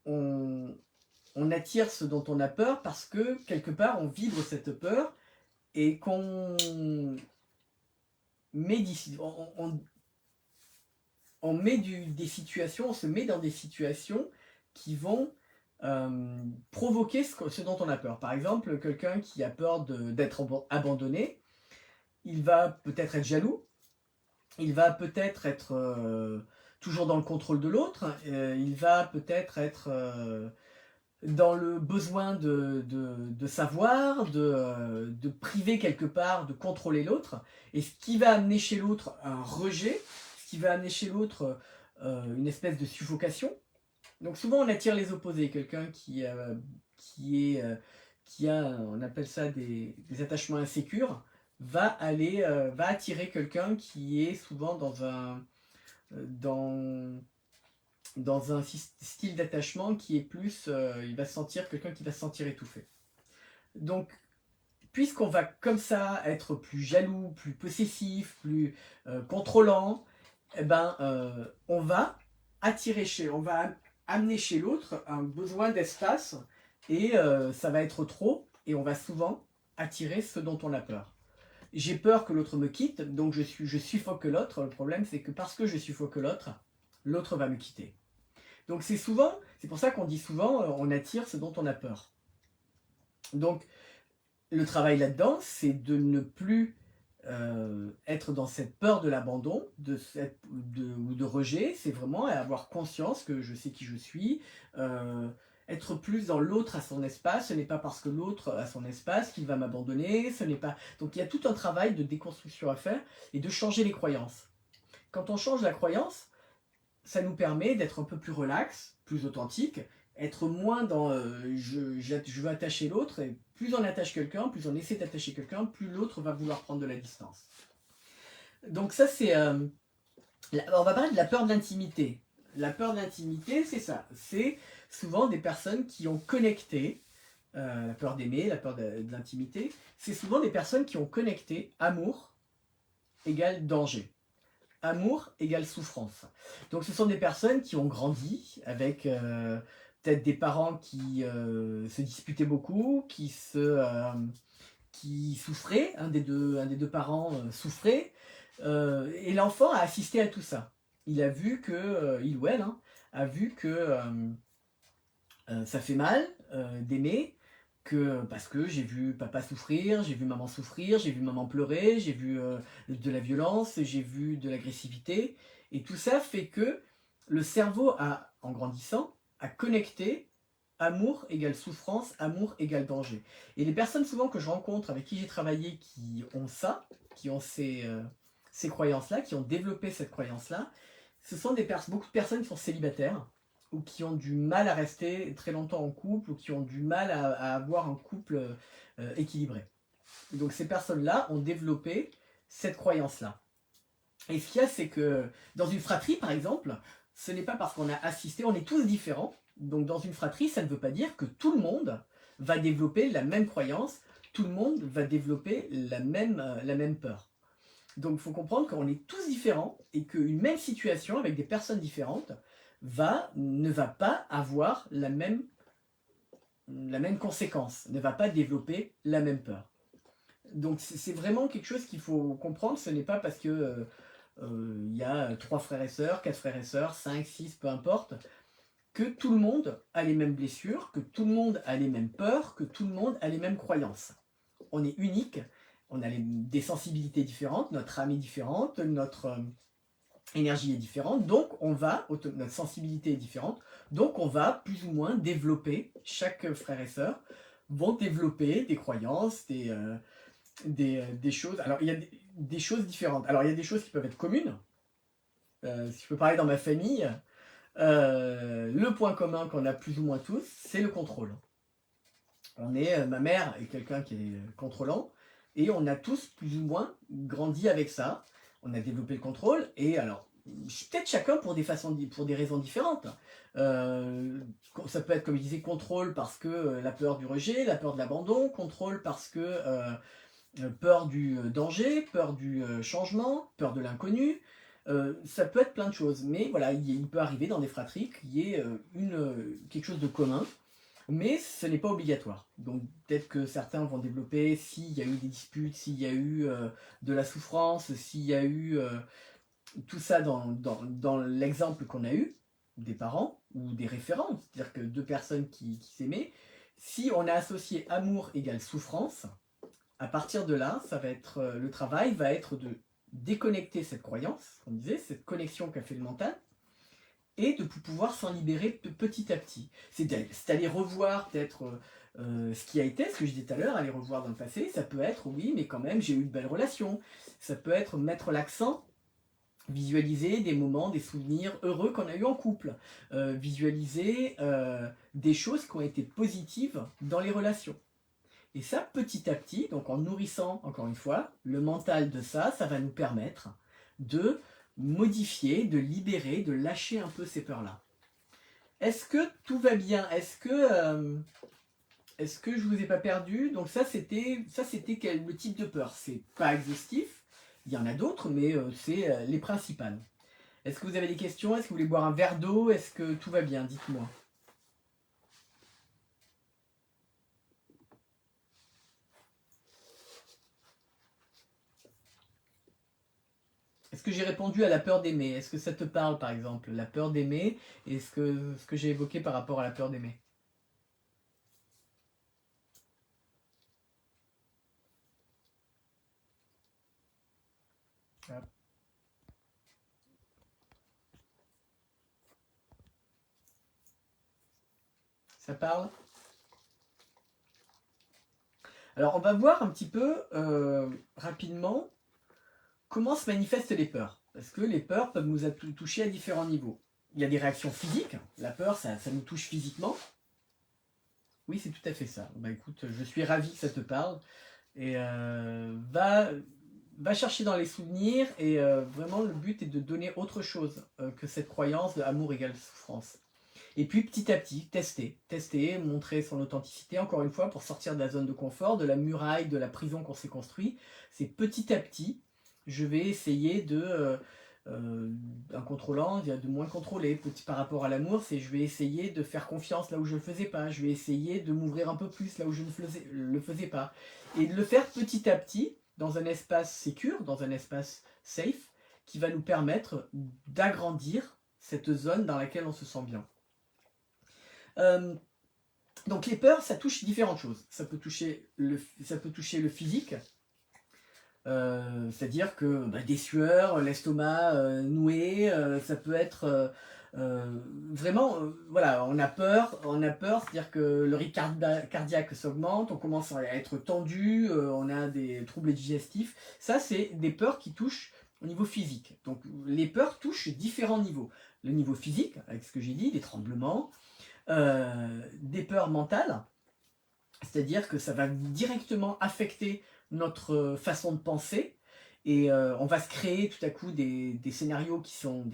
on attire ce dont on a peur parce que, quelque part, on vibre cette peur et qu'on met on met des situations, on se met dans des situations qui vont provoquer ce dont on a peur. Par exemple, quelqu'un qui a peur d'être abandonné, il va peut-être être jaloux, il va peut-être être toujours dans le contrôle de l'autre, il va peut-être être dans le besoin de savoir, de priver quelque part, de contrôler l'autre, et ce qui va amener chez l'autre un rejet, ce qui va amener chez l'autre une espèce de suffocation. Donc souvent on attire les opposés, quelqu'un qui a, on appelle ça des attachements insécures, va attirer quelqu'un qui est souvent dans un style d'attachement qui est plus, il va se sentir quelqu'un qui va se sentir étouffé. Donc, puisqu'on va comme ça être plus jaloux, plus possessif, plus contrôlant, eh ben, on va amener chez l'autre un besoin d'espace et ça va être trop et on va souvent attirer ce dont on a peur. J'ai peur que l'autre me quitte, donc je suffoque l'autre. Le problème, c'est que parce que je suffoque l'autre, l'autre va me quitter. Donc c'est pour ça qu'on dit souvent, on attire ce dont on a peur. Donc le travail là-dedans, c'est de ne plus être dans cette peur de l'abandon, ou de rejet. C'est vraiment avoir conscience que je sais qui je suis, être plus dans l'autre à son espace. Ce n'est pas parce que l'autre a son espace qu'il va m'abandonner. Donc il y a tout un travail de déconstruction à faire et de changer les croyances. Quand on change la croyance, ça nous permet d'être un peu plus relax, plus authentique, être moins dans je veux attacher l'autre, et plus on attache quelqu'un, plus on essaie d'attacher quelqu'un, plus l'autre va vouloir prendre de la distance. Donc ça c'est... on va parler de la peur de l'intimité. La peur de l'intimité, c'est ça. C'est souvent des personnes qui ont connecté, la peur d'aimer, la peur de l'intimité, c'est souvent des personnes qui ont connecté amour égale danger. Amour égale souffrance. Donc ce sont des personnes qui ont grandi avec peut-être des parents qui se disputaient beaucoup, qui souffraient, un des deux parents souffrait, et l'enfant a assisté à tout ça. Il a vu que, il ou elle, a vu que ça fait mal d'aimer, parce que j'ai vu papa souffrir, j'ai vu maman souffrir, j'ai vu maman pleurer, j'ai vu de la violence, j'ai vu de l'agressivité. Et tout ça fait que le cerveau, en grandissant, a connecté amour égale souffrance, amour égale danger. Et les personnes souvent que je rencontre, avec qui j'ai travaillé, qui ont ça, qui ont ces croyances-là, qui ont développé cette croyance-là, ce sont beaucoup de personnes qui sont célibataires, ou qui ont du mal à rester très longtemps en couple, ou qui ont du mal à avoir un couple équilibré. Et donc ces personnes-là ont développé cette croyance-là. Et ce qu'il y a, c'est que dans une fratrie, par exemple, ce n'est pas parce qu'on a assisté, on est tous différents. Donc dans une fratrie, ça ne veut pas dire que tout le monde va développer la même croyance, tout le monde va développer la même peur. Donc il faut comprendre qu'on est tous différents et qu'une même situation avec des personnes différentes ne va pas avoir la même conséquence, ne va pas développer la même peur. Donc c'est vraiment quelque chose qu'il faut comprendre, ce n'est pas parce que y a 3 frères et sœurs, 4 frères et sœurs, 5, 6, peu importe, que tout le monde a les mêmes blessures, que tout le monde a les mêmes peurs, que tout le monde a les mêmes croyances. On est unique, on a des sensibilités différentes, notre âme est différente, notre énergie est différente, donc notre sensibilité est différente, donc on va plus ou moins développer, chaque frère et sœur vont développer des croyances, des choses. Alors il y a des choses différentes. Alors il y a des choses qui peuvent être communes. Si je peux parler dans ma famille, le point commun qu'on a plus ou moins tous, c'est le contrôle. Ma mère est quelqu'un qui est contrôlant, et on a tous plus ou moins grandi avec ça. On a développé le contrôle, et alors, peut-être chacun pour des raisons différentes. Ça peut être, comme je disais, contrôle parce que la peur du rejet, la peur de l'abandon, contrôle parce que peur du danger, peur du changement, peur de l'inconnu. Ça peut être plein de choses, mais voilà, il peut arriver dans des fratries qu'il y ait quelque chose de commun, mais ce n'est pas obligatoire. Donc peut-être que certains vont développer, s'il y a eu des disputes, s'il y a eu de la souffrance, s'il y a eu tout ça dans l'exemple qu'on a eu, des parents ou des référents, c'est-à-dire que 2 personnes qui s'aimaient, si on a associé amour égale souffrance, à partir de là, le travail va être de déconnecter cette croyance, on disait, cette connexion qu'a fait le mental, et de pouvoir s'en libérer petit à petit. C'est d'aller revoir peut-être ce qui a été, ce que je disais tout à l'heure, aller revoir dans le passé. Ça peut être, oui, mais quand même, j'ai eu de belles relations. Ça peut être mettre l'accent, visualiser des moments, des souvenirs heureux qu'on a eu en couple. Visualiser des choses qui ont été positives dans les relations. Et ça, petit à petit, donc en nourrissant, encore une fois, le mental de ça va nous permettre de modifier, de libérer, de lâcher un peu ces peurs-là. Est-ce que tout va bien? Est-ce que je vous ai pas perdu? Donc ça, c'était le type de peur. C'est pas exhaustif, il y en a d'autres, mais c'est les principales. Est-ce que vous avez des questions? Est-ce que vous voulez boire un verre d'eau? Est-ce que tout va bien? Dites-moi. Est-ce que j'ai répondu à la peur d'aimer? Est-ce que ça te parle, par exemple, la peur d'aimer, et ce que j'ai évoqué par rapport à la peur d'aimer? Ça parle? Alors, on va voir un petit peu rapidement comment se manifestent les peurs. Parce que les peurs peuvent nous toucher à différents niveaux. Il y a des réactions physiques. La peur, ça nous touche physiquement. Oui, c'est tout à fait ça. Bah écoute, je suis ravi que ça te parle. Et va chercher dans les souvenirs. Et vraiment, le but est de donner autre chose que cette croyance de amour égale souffrance. Et puis petit à petit, tester, montrer son authenticité, encore une fois, pour sortir de la zone de confort, de la muraille, de la prison qu'on s'est construit. C'est petit à petit, je vais essayer en contrôlant, de moins contrôler. Par rapport à l'amour, je vais essayer de faire confiance là où je ne le faisais pas. Je vais essayer de m'ouvrir un peu plus là où je ne le faisais pas. Et de le faire petit à petit, dans un espace sécure, dans un espace safe, qui va nous permettre d'agrandir cette zone dans laquelle on se sent bien. Donc les peurs, ça touche différentes choses. Ça peut toucher le physique, c'est-à-dire que des sueurs, l'estomac noué, ça peut être vraiment, voilà, on a peur, c'est-à-dire que le rythme cardiaque s'augmente, on commence à être tendu, on a des troubles digestifs. Ça, c'est des peurs qui touchent au niveau physique. Donc les peurs touchent différents niveaux. Le niveau physique, avec ce que j'ai dit, des tremblements, des peurs mentales, c'est-à-dire que ça va directement affecter notre façon de penser, Et on va se créer tout à coup des scénarios qui sont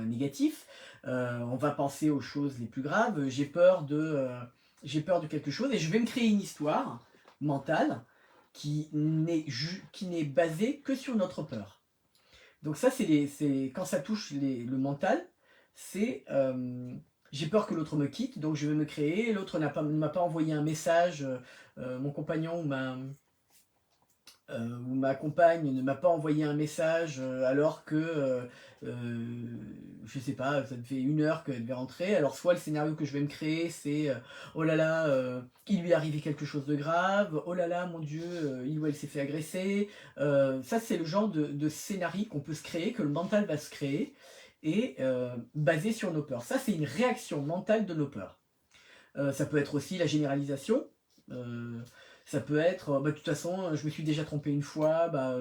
négatifs. On va penser aux choses les plus graves. J'ai peur de quelque chose et je vais me créer une histoire mentale qui n'est basée que sur notre peur. Donc ça, c'est quand ça touche le mental, c'est j'ai peur que l'autre me quitte, donc je vais me créer. L'autre ne m'a pas envoyé un message, mon compagnon ou ma compagne ne m'a pas envoyé un message alors que, je sais pas, ça fait 1 heure qu'elle devait rentrer. Alors soit le scénario que je vais me créer, c'est oh là là, il lui est arrivé quelque chose de grave, oh là là, mon Dieu, il ou elle s'est fait agresser. Ça, c'est le genre de scénario qu'on peut se créer, que le mental va se créer, et basé sur nos peurs. Ça, c'est une réaction mentale de nos peurs. Ça peut être aussi la généralisation. Ça peut être, bah, de toute façon, je me suis déjà trompé une fois, bah,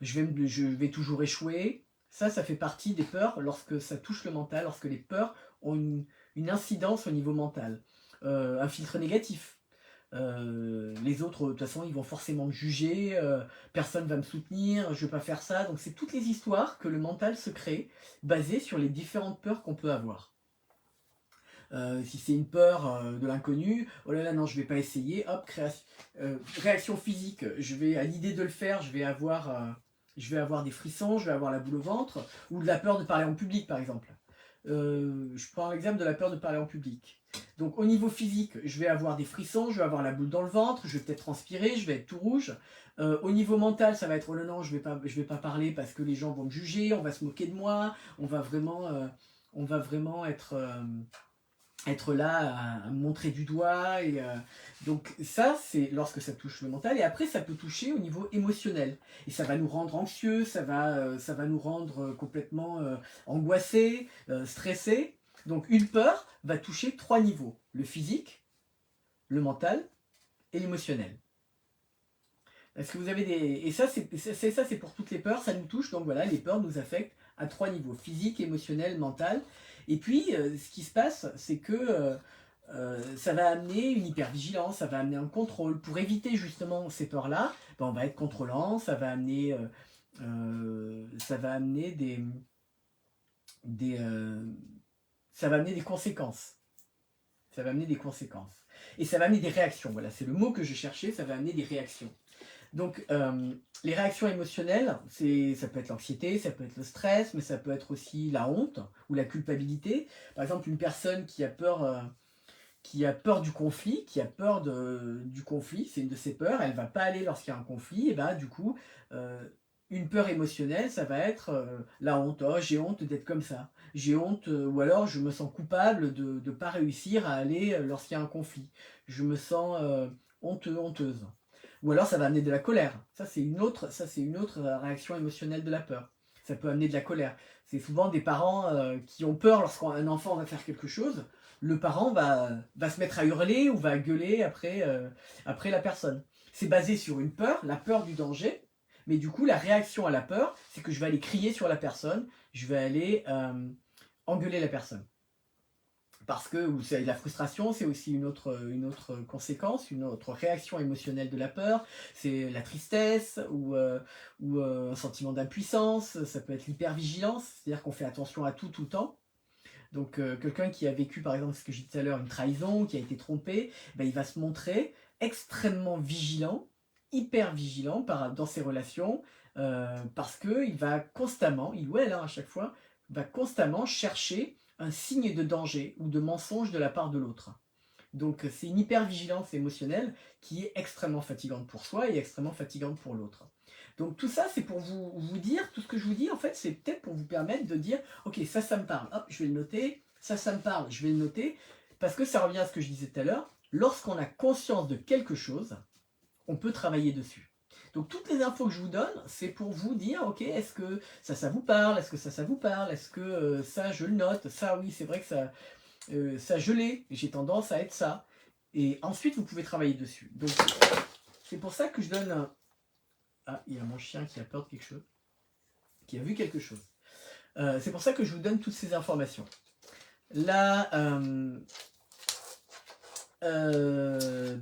je vais toujours échouer. Ça fait partie des peurs lorsque ça touche le mental, lorsque les peurs ont une incidence au niveau mental. Un filtre négatif. Les autres, de toute façon, ils vont forcément me juger, personne va me soutenir, je ne vais pas faire ça. Donc c'est toutes les histoires que le mental se crée, basées sur les différentes peurs qu'on peut avoir. Si c'est une peur de l'inconnu, oh là là non je vais pas essayer, hop, réaction physique, je vais à l'idée de le faire, je vais avoir des frissons, je vais avoir la boule au ventre, ou de la peur de parler en public par exemple. Je prends l'exemple de la peur de parler en public. Donc au niveau physique, je vais avoir des frissons, je vais avoir la boule dans le ventre, je vais peut-être transpirer, je vais être tout rouge. Au niveau mental, ça va être oh non, non, je vais pas parler parce que les gens vont me juger, on va se moquer de moi, on va vraiment être là à montrer du doigt. Et donc ça, c'est lorsque ça touche le mental. Et après, ça peut toucher au niveau émotionnel. Et ça va nous rendre anxieux, ça va nous rendre complètement angoissés, stressés. Donc une peur va toucher 3 niveaux. Le physique, le mental et l'émotionnel. Est-ce que vous avez des... Et ça, c'est pour toutes les peurs, ça nous touche. Donc voilà, les peurs nous affectent à 3 niveaux. Physique, émotionnel, mental. Et puis, ce qui se passe, c'est que ça va amener une hypervigilance, ça va amener un contrôle. Pour éviter justement ces peurs-là, ben, on va être contrôlant, ça va amener ça va amener des conséquences. Ça va amener des conséquences. Et ça va amener des réactions. Voilà, c'est le mot que je cherchais, ça va amener des réactions. Donc, les réactions émotionnelles, ça peut être l'anxiété, ça peut être le stress, mais ça peut être aussi la honte ou la culpabilité. Par exemple, une personne qui a peur du conflit, du conflit, c'est une de ses peurs, elle ne va pas aller lorsqu'il y a un conflit, et ben du coup, une peur émotionnelle, ça va être la honte. Oh, j'ai honte d'être comme ça. J'ai honte, ou alors je me sens coupable de ne pas réussir à aller lorsqu'il y a un conflit. Je me sens honteuse. Ou alors ça va amener de la colère. Ça c'est une autre réaction émotionnelle de la peur. Ça peut amener de la colère. C'est souvent des parents qui ont peur lorsqu'un enfant va faire quelque chose. Le parent va se mettre à hurler ou va gueuler après la personne. C'est basé sur une peur, la peur du danger. Mais du coup, la réaction à la peur, c'est que je vais aller crier sur la personne, je vais aller engueuler la personne. Parce que la frustration, c'est aussi une autre conséquence, une autre réaction émotionnelle de la peur. C'est la tristesse ou un sentiment d'impuissance. Ça peut être l'hypervigilance, c'est-à-dire qu'on fait attention à tout le temps. Donc quelqu'un qui a vécu, par exemple, ce que j'ai dit tout à l'heure, une trahison, qui a été trompé, ben, il va se montrer extrêmement vigilant, hyper vigilant dans ses relations, parce qu'il va constamment, il ou elle à chaque fois, va constamment chercher un signe de danger ou de mensonge de la part de l'autre. Donc c'est une hypervigilance émotionnelle qui est extrêmement fatigante pour soi et extrêmement fatigante pour l'autre. Donc tout ça, c'est pour vous dire, tout ce que je vous dis, en fait, c'est peut-être pour vous permettre de dire, ok, ça me parle, hop, je vais le noter, ça me parle, je vais le noter, parce que ça revient à ce que je disais tout à l'heure, lorsqu'on a conscience de quelque chose, on peut travailler dessus. Donc toutes les infos que je vous donne, c'est pour vous dire, ok, est-ce que ça vous parle, est-ce que ça vous parle, est-ce que ça je le note, ça oui, c'est vrai que ça je l'ai, j'ai tendance à être ça. Et ensuite vous pouvez travailler dessus. Donc c'est pour ça que je donne un... Ah, il y a mon chien qui a peur de quelque chose, qui a vu quelque chose. C'est pour ça que je vous donne toutes ces informations. Là, il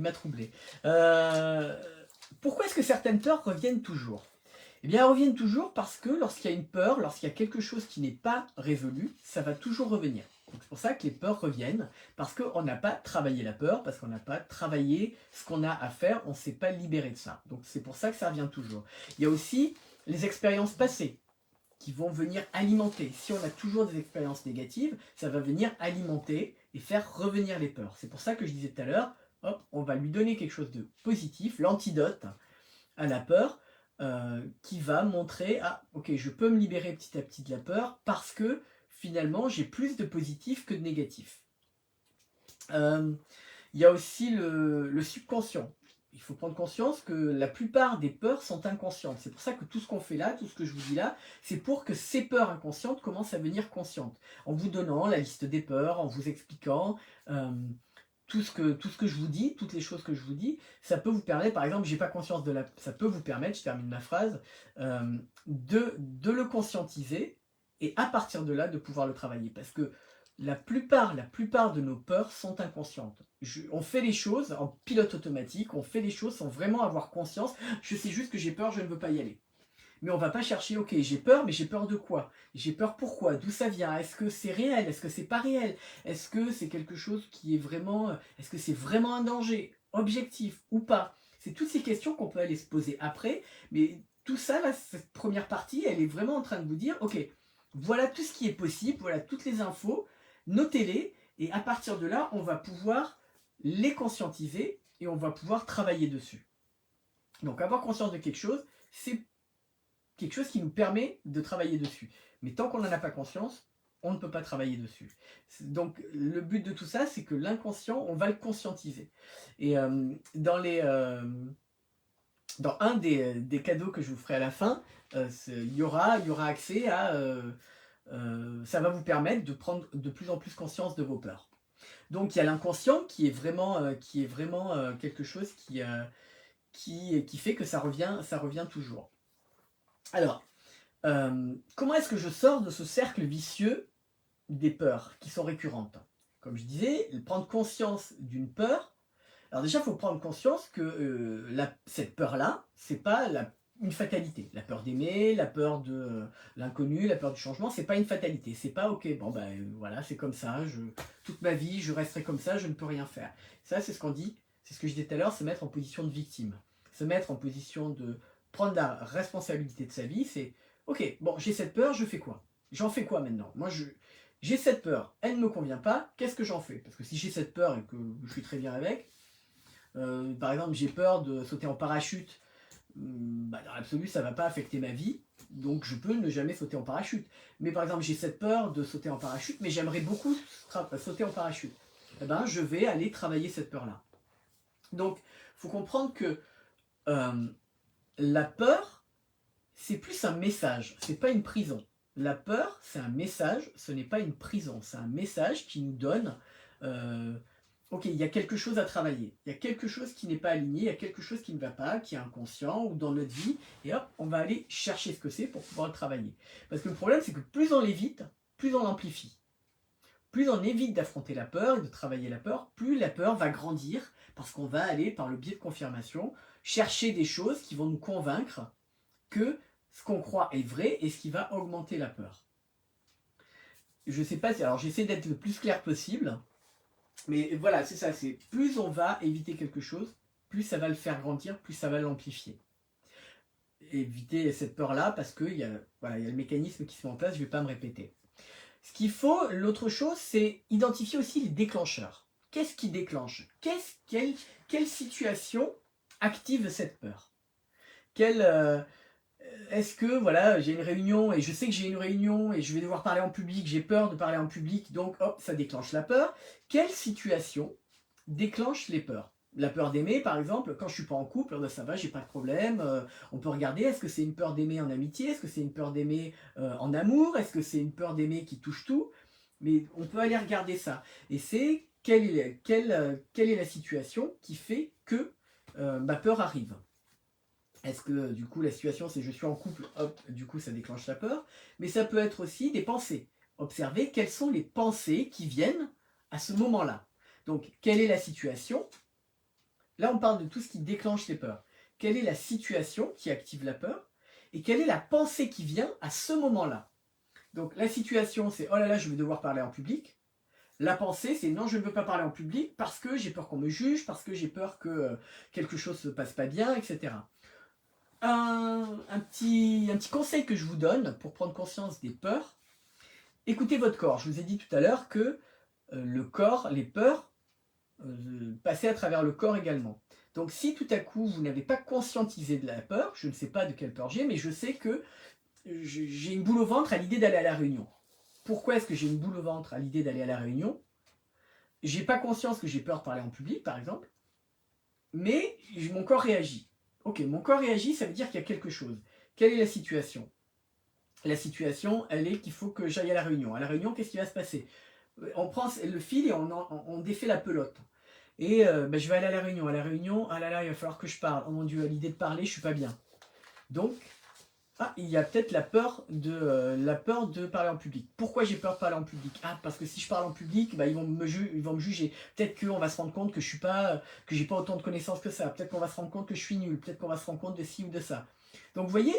m'a troublé. Pourquoi est-ce que certaines peurs reviennent toujours? Eh bien, elles reviennent toujours parce que lorsqu'il y a une peur, lorsqu'il y a quelque chose qui n'est pas résolu, ça va toujours revenir. Donc c'est pour ça que les peurs reviennent, parce qu'on n'a pas travaillé la peur, parce qu'on n'a pas travaillé ce qu'on a à faire, on ne s'est pas libéré de ça. Donc c'est pour ça que ça revient toujours. Il y a aussi les expériences passées qui vont venir alimenter. Si on a toujours des expériences négatives, ça va venir alimenter et faire revenir les peurs. C'est pour ça que je disais tout à l'heure, hop, on va lui donner quelque chose de positif, l'antidote à la peur, qui va montrer, ah ok, je peux me libérer petit à petit de la peur parce que finalement j'ai plus de positif que de négatif. Il y a aussi le subconscient. Il faut prendre conscience que la plupart des peurs sont inconscientes. C'est pour ça que tout ce qu'on fait là, tout ce que je vous dis là, c'est pour que ces peurs inconscientes commencent à devenir conscientes. En vous donnant la liste des peurs, en vous expliquant tout ce que je vous dis, toutes les choses que je vous dis, ça peut vous permettre, par exemple, j'ai pas conscience de la... Ça peut vous permettre, je termine ma phrase, de le conscientiser et à partir de là, de pouvoir le travailler. Parce que la plupart de nos peurs sont inconscientes. On fait les choses en pilote automatique, on fait les choses sans vraiment avoir conscience. Je sais juste que j'ai peur, je ne veux pas y aller. Mais on va pas chercher, ok, j'ai peur, mais j'ai peur de quoi? J'ai peur pourquoi? D'où ça vient? Est-ce que c'est réel? Est-ce que c'est pas réel? Est-ce que c'est quelque chose qui est vraiment... Est-ce que c'est vraiment un danger? Objectif ou pas? C'est toutes ces questions qu'on peut aller se poser après, mais tout ça, là, cette première partie, elle est vraiment en train de vous dire, ok, voilà tout ce qui est possible, voilà toutes les infos, notez-les, et à partir de là, on va pouvoir les conscientiser et on va pouvoir travailler dessus. Donc avoir conscience de quelque chose, c'est quelque chose qui nous permet de travailler dessus. Mais tant qu'on n'en a pas conscience, on ne peut pas travailler dessus. Donc le but de tout ça, c'est que l'inconscient, on va le conscientiser. Et dans un des cadeaux que je vous ferai à la fin, il y aura accès à... ça va vous permettre de prendre de plus en plus conscience de vos peurs. Donc il y a l'inconscient qui est vraiment quelque chose qui fait que ça revient toujours. Alors, comment est-ce que je sors de ce cercle vicieux des peurs qui sont récurrentes? Comme je disais, prendre conscience d'une peur. Alors déjà, il faut prendre conscience que cette peur-là, c'est pas une fatalité. La peur d'aimer, la peur de l'inconnu, la peur du changement, c'est pas une fatalité. C'est pas ok, bon ben voilà, c'est comme ça, toute ma vie, je resterai comme ça, je ne peux rien faire. Ça, c'est ce qu'on dit, c'est ce que je disais tout à l'heure, se mettre en position de victime. Se mettre en position de prendre la responsabilité de sa vie, c'est ok, bon, j'ai cette peur, je fais quoi? J'en fais quoi maintenant? Moi, j'ai cette peur, elle ne me convient pas, qu'est-ce que j'en fais? Parce que si j'ai cette peur et que je suis très bien avec, par exemple, j'ai peur de sauter en parachute, dans l'absolu, ça ne va pas affecter ma vie, donc je peux ne jamais sauter en parachute. Mais par exemple, j'ai cette peur de sauter en parachute, mais j'aimerais beaucoup sauter en parachute. Eh ben, je vais aller travailler cette peur-là. Donc, il faut comprendre que la peur, c'est plus un message, c'est pas une prison. La peur, c'est un message, ce n'est pas une prison. C'est un message qui nous donne, ok, il y a quelque chose à travailler, il y a quelque chose qui n'est pas aligné, il y a quelque chose qui ne va pas, qui est inconscient ou dans notre vie, et hop, on va aller chercher ce que c'est pour pouvoir le travailler. Parce que le problème, c'est que plus on l'évite, plus on l'amplifie. Plus on évite d'affronter la peur et de travailler la peur, plus la peur va grandir, parce qu'on va aller, par le biais de confirmation, chercher des choses qui vont nous convaincre que ce qu'on croit est vrai et ce qui va augmenter la peur. Je ne sais pas si... Alors j'essaie d'être le plus clair possible, mais voilà, c'est ça, c'est plus on va éviter quelque chose, plus ça va le faire grandir, plus ça va l'amplifier. Éviter cette peur-là, parce qu'il y a le mécanisme qui se met en place, je ne vais pas me répéter. Ce qu'il faut, l'autre chose, c'est identifier aussi les déclencheurs. Qu'est-ce qui déclenche? Quelle situation active cette peur? Est-ce que voilà, j'ai une réunion et je sais que j'ai une réunion et je vais devoir parler en public, j'ai peur de parler en public, donc hop, ça déclenche la peur. Quelle situation déclenche les peurs? La peur d'aimer, par exemple, quand je suis pas en couple, ben ça va, j'ai pas de problème. On peut regarder, est-ce que c'est une peur d'aimer en amitié? Est-ce que c'est une peur d'aimer en amour? Est-ce que c'est une peur d'aimer qui touche tout? Mais on peut aller regarder ça. Et c'est quelle est la situation qui fait que ma peur arrive? Est-ce que du coup la situation c'est je suis en couple, hop, du coup ça déclenche la peur, mais ça peut être aussi des pensées. Observez quelles sont les pensées qui viennent à ce moment-là. Donc quelle est la situation? Là on parle de tout ce qui déclenche les peurs. quelle est la situation qui active la peur et quelle est la pensée qui vient à ce moment-là. Donc la situation, c'est « oh là là, je vais devoir parler en public ». La pensée, c'est « non, je ne veux pas parler en public parce que j'ai peur qu'on me juge, parce que j'ai peur que quelque chose ne se passe pas bien, etc. » Un petit conseil que je vous donne pour prendre conscience des peurs, écoutez votre corps. Je vous ai dit tout à l'heure que le corps, les peurs, passaient à travers le corps également. Donc si tout à coup vous n'avez pas conscientisé de la peur, je ne sais pas de quelle peur j'ai, mais je sais que j'ai une boule au ventre à l'idée d'aller à la réunion. Pourquoi est-ce que j'ai une boule au ventre à l'idée d'aller à la réunion? J'ai pas conscience que j'ai peur de parler en public, par exemple, mais mon corps réagit. Ok, mon corps réagit, ça veut dire qu'il y a quelque chose. Quelle est la situation? La situation, elle est qu'il faut que j'aille à la réunion. À la réunion, qu'est-ce qui va se passer? On prend le fil et on défait la pelote. Et je vais aller à la réunion. À la réunion, ah là là, il va falloir que je parle. Oh mon Dieu, à l'idée de parler, je suis pas bien. Donc, il y a peut-être la peur de parler en public. Pourquoi j'ai peur de parler en public? Ah, parce que si je parle en public, ils vont me juger. Peut-être qu'on va se rendre compte que j'ai pas autant de connaissances que ça. Peut-être qu'on va se rendre compte que je suis nul. Peut-être qu'on va se rendre compte de ci ou de ça. Donc vous voyez,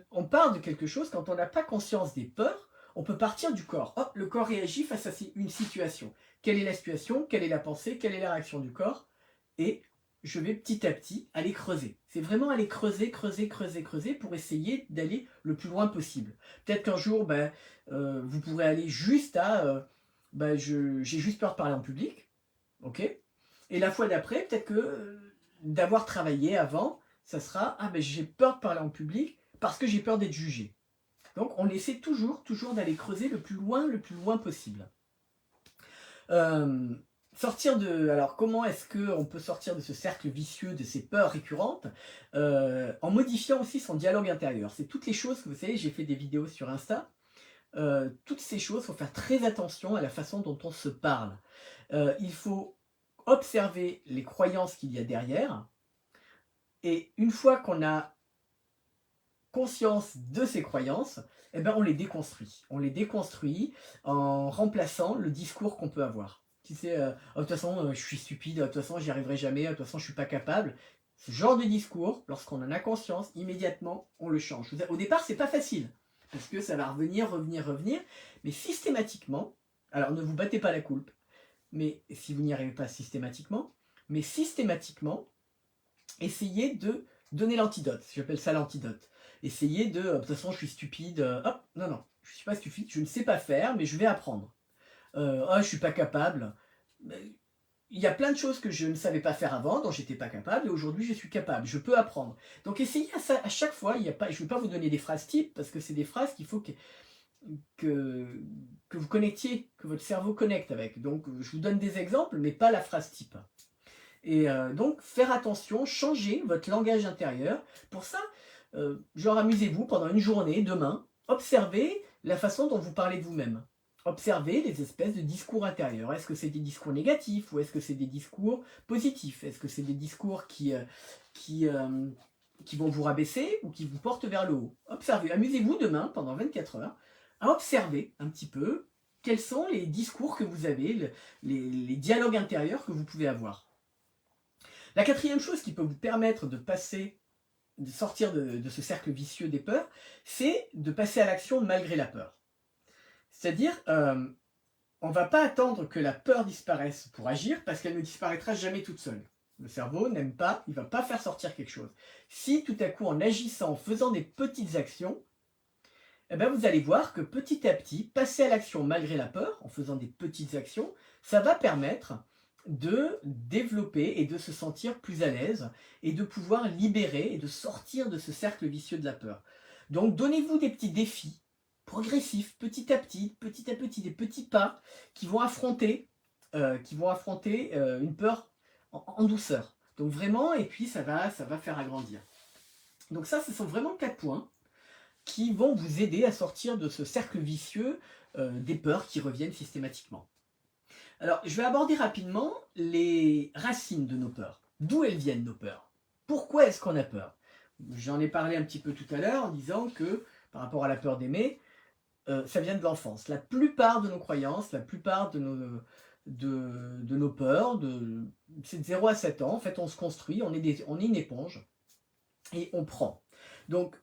on parle de quelque chose, quand on n'a pas conscience des peurs, on peut partir du corps. Hop, le corps réagit face à une situation. Quelle est la situation? Quelle est la pensée? Quelle est la réaction du corps? Et je vais petit à petit aller creuser. C'est vraiment aller creuser pour essayer d'aller le plus loin possible. Peut-être qu'un jour, vous pourrez aller juste à j'ai juste peur de parler en public. Ok. Et la fois d'après, peut-être que d'avoir travaillé avant, ça sera j'ai peur de parler en public parce que j'ai peur d'être jugé. Donc on essaie toujours d'aller creuser le plus loin possible. Alors comment est-ce qu'on peut sortir de ce cercle vicieux, de ces peurs récurrentes, en modifiant aussi son dialogue intérieur. C'est toutes les choses que vous savez, j'ai fait des vidéos sur Insta. Toutes ces choses, il faut faire très attention à la façon dont on se parle. Il faut observer les croyances qu'il y a derrière. Et une fois qu'on a conscience de ces croyances, on les déconstruit. On les déconstruit en remplaçant le discours qu'on peut avoir. Tu sais, de toute façon, je suis stupide, de toute façon, j'y arriverai jamais, de toute façon, je suis pas capable. Ce genre de discours, lorsqu'on en a conscience, immédiatement, on le change. Au départ, c'est pas facile, parce que ça va revenir, mais systématiquement, alors ne vous battez pas la coulpe, mais si vous n'y arrivez pas systématiquement, essayez de donner l'antidote. J'appelle ça l'antidote. Essayez de toute façon, je suis stupide. Hop, non, je suis pas stupide, je ne sais pas faire, mais je vais apprendre. Je suis pas capable. Il y a plein de choses que je ne savais pas faire avant, dont j'étais pas capable, et aujourd'hui je suis capable, je peux apprendre. Donc essayez à chaque fois, je ne vais pas vous donner des phrases types, parce que c'est des phrases qu'il faut que vous connectiez, que votre cerveau connecte avec. Donc je vous donne des exemples, mais pas la phrase type. Et donc faire attention, changer votre langage intérieur. Pour ça, amusez-vous pendant une journée, demain, observez la façon dont vous parlez de vous-même. Observez les espèces de discours intérieurs. Est-ce que c'est des discours négatifs ou est-ce que c'est des discours positifs? Est-ce que c'est des discours qui vont vous rabaisser ou qui vous portent vers le haut? Observez. Amusez-vous demain, pendant 24 heures, à observer un petit peu quels sont les discours que vous avez, les dialogues intérieurs que vous pouvez avoir. La quatrième chose qui peut vous permettre de sortir de ce cercle vicieux des peurs, c'est de passer à l'action malgré la peur. C'est-à-dire, on ne va pas attendre que la peur disparaisse pour agir, parce qu'elle ne disparaîtra jamais toute seule. Le cerveau n'aime pas, il ne va pas faire sortir quelque chose. Si tout à coup, en agissant, en faisant des petites actions, vous allez voir que petit à petit, passer à l'action malgré la peur, en faisant des petites actions, ça va permettre de développer et de se sentir plus à l'aise et de pouvoir libérer et de sortir de ce cercle vicieux de la peur. Donc donnez-vous des petits défis progressifs, petit à petit, des petits pas qui vont affronter une peur en douceur. Donc vraiment, et puis ça va faire agrandir. Donc ça, ce sont vraiment 4 points qui vont vous aider à sortir de ce cercle vicieux des peurs qui reviennent systématiquement. Alors, je vais aborder rapidement les racines de nos peurs. D'où elles viennent, nos peurs? Pourquoi est-ce qu'on a peur? J'en ai parlé un petit peu tout à l'heure en disant que, par rapport à la peur d'aimer, ça vient de l'enfance. La plupart de nos croyances, la plupart de nos peurs, c'est de 0 à 7 ans. En fait, on se construit, on est une éponge. et on prend. Donc,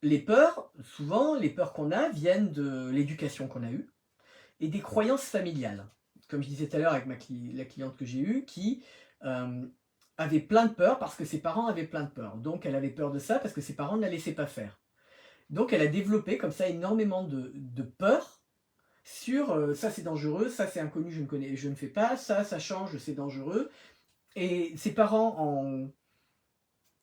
les peurs, souvent, les peurs qu'on a viennent de l'éducation qu'on a eue et des croyances familiales. Comme je disais tout à l'heure avec la cliente que j'ai eue, qui avait plein de peurs parce que ses parents avaient plein de peurs. Donc, elle avait peur de ça parce que ses parents ne la laissaient pas faire. Donc, elle a développé comme ça énormément de peurs sur ça c'est dangereux, ça c'est inconnu, je ne fais pas, ça change, c'est dangereux. Et ses parents,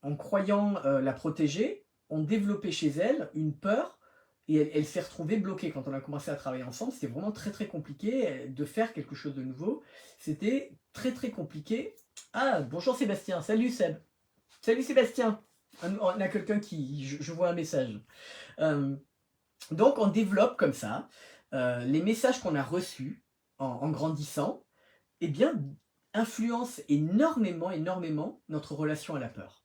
en croyant la protéger, ont développé chez elle une peur et elle s'est retrouvée bloquée quand on a commencé à travailler ensemble. C'était vraiment très très compliqué de faire quelque chose de nouveau. C'était très très compliqué. Ah, bonjour Sébastien, salut Seb. Salut Sébastien. On a quelqu'un qui, je vois un message. Donc on développe comme ça les messages qu'on a reçus en grandissant, eh bien, influencent énormément notre relation à la peur.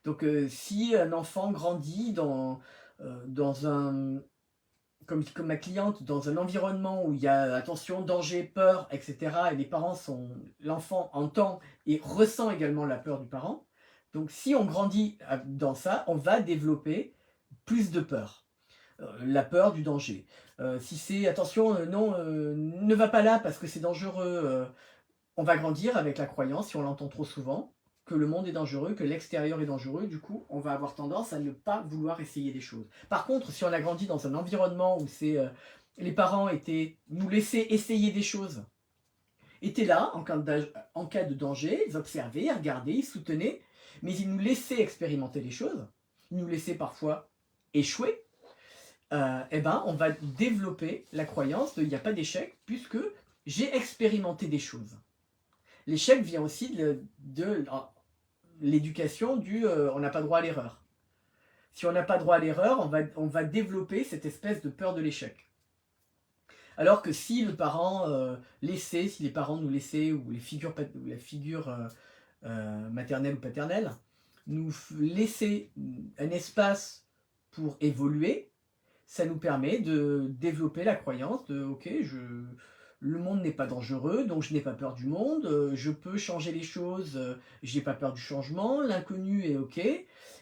Donc si un enfant grandit dans un, comme ma cliente, dans un environnement où il y a attention, danger, peur, etc., et les parents l'enfant entend et ressent également la peur du parent, donc si on grandit dans ça, on va développer plus de peur. La peur du danger. Si c'est attention, non, ne va pas là parce que c'est dangereux, on va grandir avec la croyance, si on l'entend trop souvent, que le monde est dangereux, que l'extérieur est dangereux, du coup, on va avoir tendance à ne pas vouloir essayer des choses. Par contre, si on a grandi dans un environnement où les parents nous laissaient essayer des choses, étaient là en cas de danger, ils observaient, ils regardaient, ils soutenaient, mais ils nous laissaient expérimenter les choses, ils nous laissaient parfois échouer, eh ben, on va développer la croyance de il n'y a pas d'échec puisque j'ai expérimenté des choses. L'échec vient aussi de l'éducation on n'a pas droit à l'erreur. Si on n'a pas droit à l'erreur, on va développer cette espèce de peur de l'échec. Alors que si le parent si les parents nous laissaient, ou la figure maternelle ou paternelle, nous laisser un espace pour évoluer, ça nous permet de développer la croyance de ok, le monde n'est pas dangereux, donc je n'ai pas peur du monde, je peux changer les choses, je n'ai pas peur du changement, l'inconnu est ok.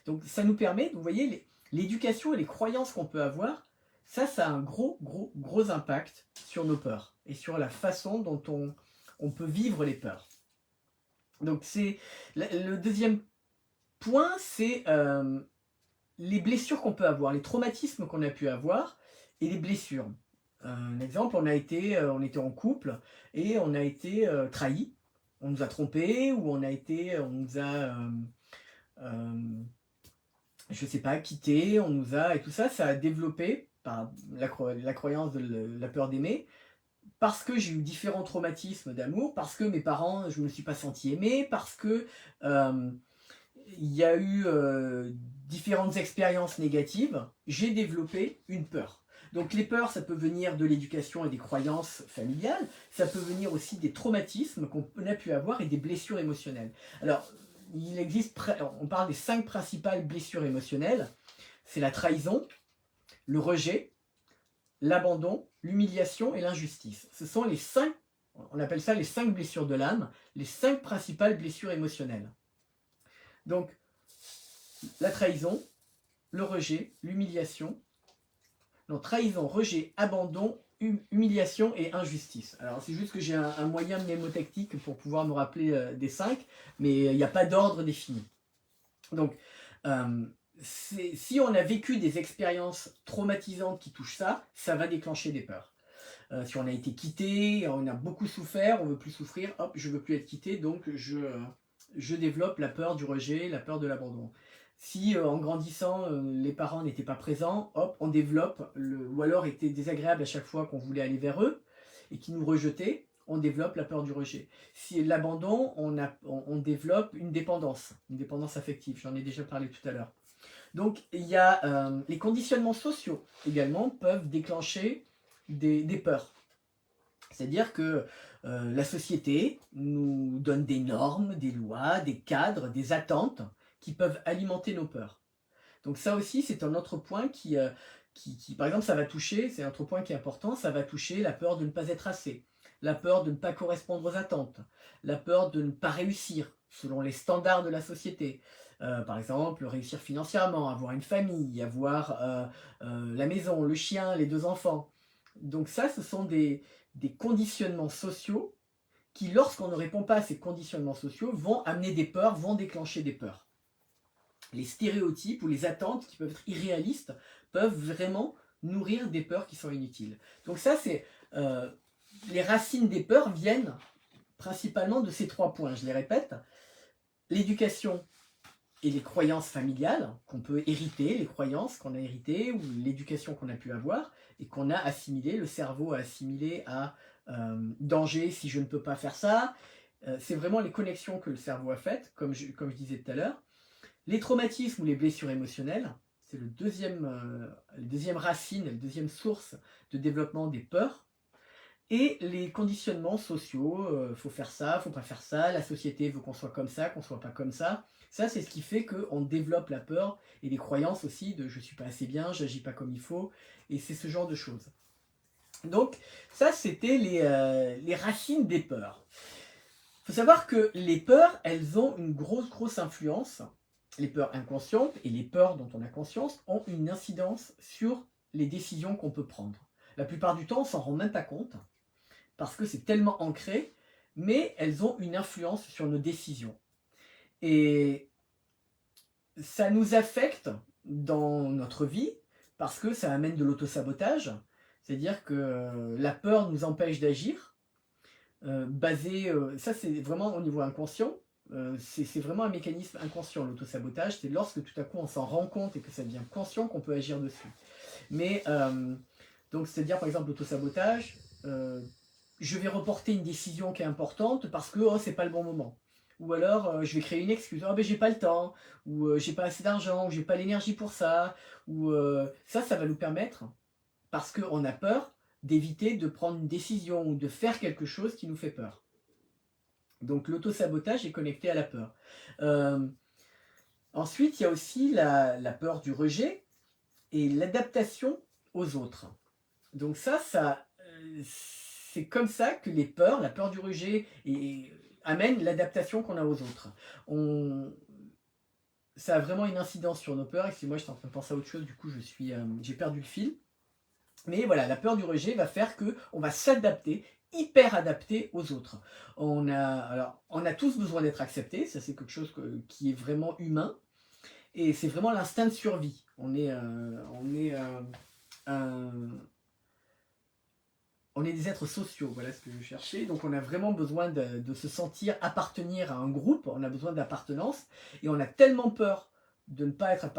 Donc ça nous permet, vous voyez, l'éducation et les croyances qu'on peut avoir, ça a un gros impact sur nos peurs et sur la façon dont on peut vivre les peurs. Donc c'est le deuxième point, c'est les blessures qu'on peut avoir, les traumatismes qu'on a pu avoir et les blessures. Un exemple, on était en couple et on a été trahi, on nous a trompés ou on nous a, je sais pas, quittés, et tout ça, ça a développé par la croyance de la peur d'aimer, parce que j'ai eu différents traumatismes d'amour, parce que mes parents, je ne me suis pas senti aimé, parce que il y a eu différentes expériences négatives, j'ai développé une peur. Donc les peurs, ça peut venir de l'éducation et des croyances familiales, ça peut venir aussi des traumatismes qu'on a pu avoir et des blessures émotionnelles. Alors, on parle des 5 principales blessures émotionnelles, c'est la trahison, le rejet, l'abandon, l'humiliation et l'injustice. Ce sont les 5, on appelle ça les 5 blessures de l'âme, les 5 principales blessures émotionnelles. Donc, la trahison, le rejet, l'humiliation, trahison, rejet, abandon, humiliation et injustice. Alors c'est juste que j'ai un moyen mnémotechnique pour pouvoir me rappeler des 5, mais il n'y a pas d'ordre défini. Donc, si on a vécu des expériences traumatisantes qui touchent ça va déclencher des peurs. Si on a été quitté, on a beaucoup souffert, on ne veut plus souffrir, hop, je ne veux plus être quitté, donc je développe la peur du rejet, la peur de l'abandon. Si en grandissant, les parents n'étaient pas présents, hop, on développe, ou alors étaient désagréables à chaque fois qu'on voulait aller vers eux et qui nous rejetaient, on développe la peur du rejet. Si l'abandon, on développe une dépendance affective, j'en ai déjà parlé tout à l'heure. Donc il y a les conditionnements sociaux également peuvent déclencher des peurs. C'est-à-dire que la société nous donne des normes, des lois, des cadres, des attentes qui peuvent alimenter nos peurs. Donc ça aussi, c'est un autre point qui par exemple, ça va toucher, c'est un autre point qui est important, ça va toucher la peur de ne pas être assez, la peur de ne pas correspondre aux attentes, la peur de ne pas réussir selon les standards de la société, Par exemple, réussir financièrement, avoir une famille, avoir la maison, le chien, les 2 enfants. Donc ça, ce sont des conditionnements sociaux qui, lorsqu'on ne répond pas à ces conditionnements sociaux, vont amener des peurs, vont déclencher des peurs. Les stéréotypes ou les attentes qui peuvent être irréalistes peuvent vraiment nourrir des peurs qui sont inutiles. Donc ça, c'est les racines des peurs viennent principalement de ces 3 points. Je les répète, l'éducation et les croyances familiales qu'on peut hériter, les croyances qu'on a héritées ou l'éducation qu'on a pu avoir et qu'on a assimilé, le cerveau a assimilé à danger si je ne peux pas faire ça. C'est vraiment les connexions que le cerveau a faites, comme je disais tout à l'heure. Les traumatismes ou les blessures émotionnelles, c'est le deuxième racine, la deuxième source de développement des peurs. Et les conditionnements sociaux, faut faire ça, faut pas faire ça, la société veut qu'on soit comme ça, qu'on soit pas comme ça. Ça, c'est ce qui fait qu'on développe la peur et les croyances aussi de je suis pas assez bien, j'agis pas comme il faut, et c'est ce genre de choses. Donc, ça, c'était les racines des peurs. Il faut savoir que les peurs, elles ont une grosse influence. Les peurs inconscientes et les peurs dont on a conscience ont une incidence sur les décisions qu'on peut prendre. La plupart du temps, on s'en rend même pas compte, parce que c'est tellement ancré, mais elles ont une influence sur nos décisions. Et ça nous affecte dans notre vie, parce que ça amène de l'autosabotage, c'est-à-dire que la peur nous empêche d'agir, ça c'est vraiment au niveau inconscient, c'est vraiment un mécanisme inconscient, l'autosabotage, c'est lorsque tout à coup on s'en rend compte et que ça devient conscient qu'on peut agir dessus. Mais, donc c'est-à-dire par exemple l'autosabotage, je vais reporter une décision qui est importante parce que c'est pas le bon moment. Ou alors je vais créer une excuse, ben j'ai pas le temps, ou j'ai pas assez d'argent, ou j'ai pas l'énergie pour ça, ou ça va nous permettre, parce qu'on a peur, d'éviter de prendre une décision ou de faire quelque chose qui nous fait peur. Donc l'autosabotage est connecté à la peur. Ensuite, il y a aussi la peur du rejet et l'adaptation aux autres. Donc ça c'est comme ça que les peurs, la peur du rejet, amène l'adaptation qu'on a aux autres. Ça a vraiment une incidence sur nos peurs. Excusez-moi, j'étais en train de penser à autre chose, du coup j'ai perdu le fil. Mais voilà, la peur du rejet va faire qu'on va s'adapter, hyper adapté aux autres. On a tous besoin d'être acceptés, ça c'est quelque chose qui est vraiment humain, et c'est vraiment l'instinct de survie. On est des êtres sociaux, voilà ce que je cherchais, donc on a vraiment besoin de se sentir appartenir à un groupe, on a besoin d'appartenance, et on a tellement peur de ne pas être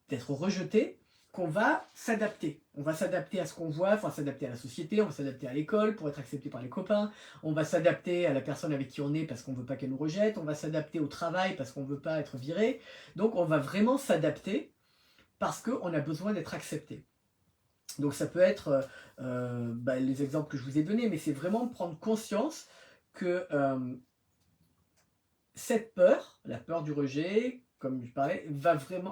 d'être rejeté, qu'on va s'adapter. On va s'adapter à ce qu'on voit, on va s'adapter à la société, on va s'adapter à l'école pour être accepté par les copains, on va s'adapter à la personne avec qui on est parce qu'on ne veut pas qu'elle nous rejette, on va s'adapter au travail parce qu'on ne veut pas être viré, donc on va vraiment s'adapter parce qu'on a besoin d'être accepté. Donc ça peut être les exemples que je vous ai donnés, mais c'est vraiment prendre conscience que cette peur, la peur du rejet, comme je parlais,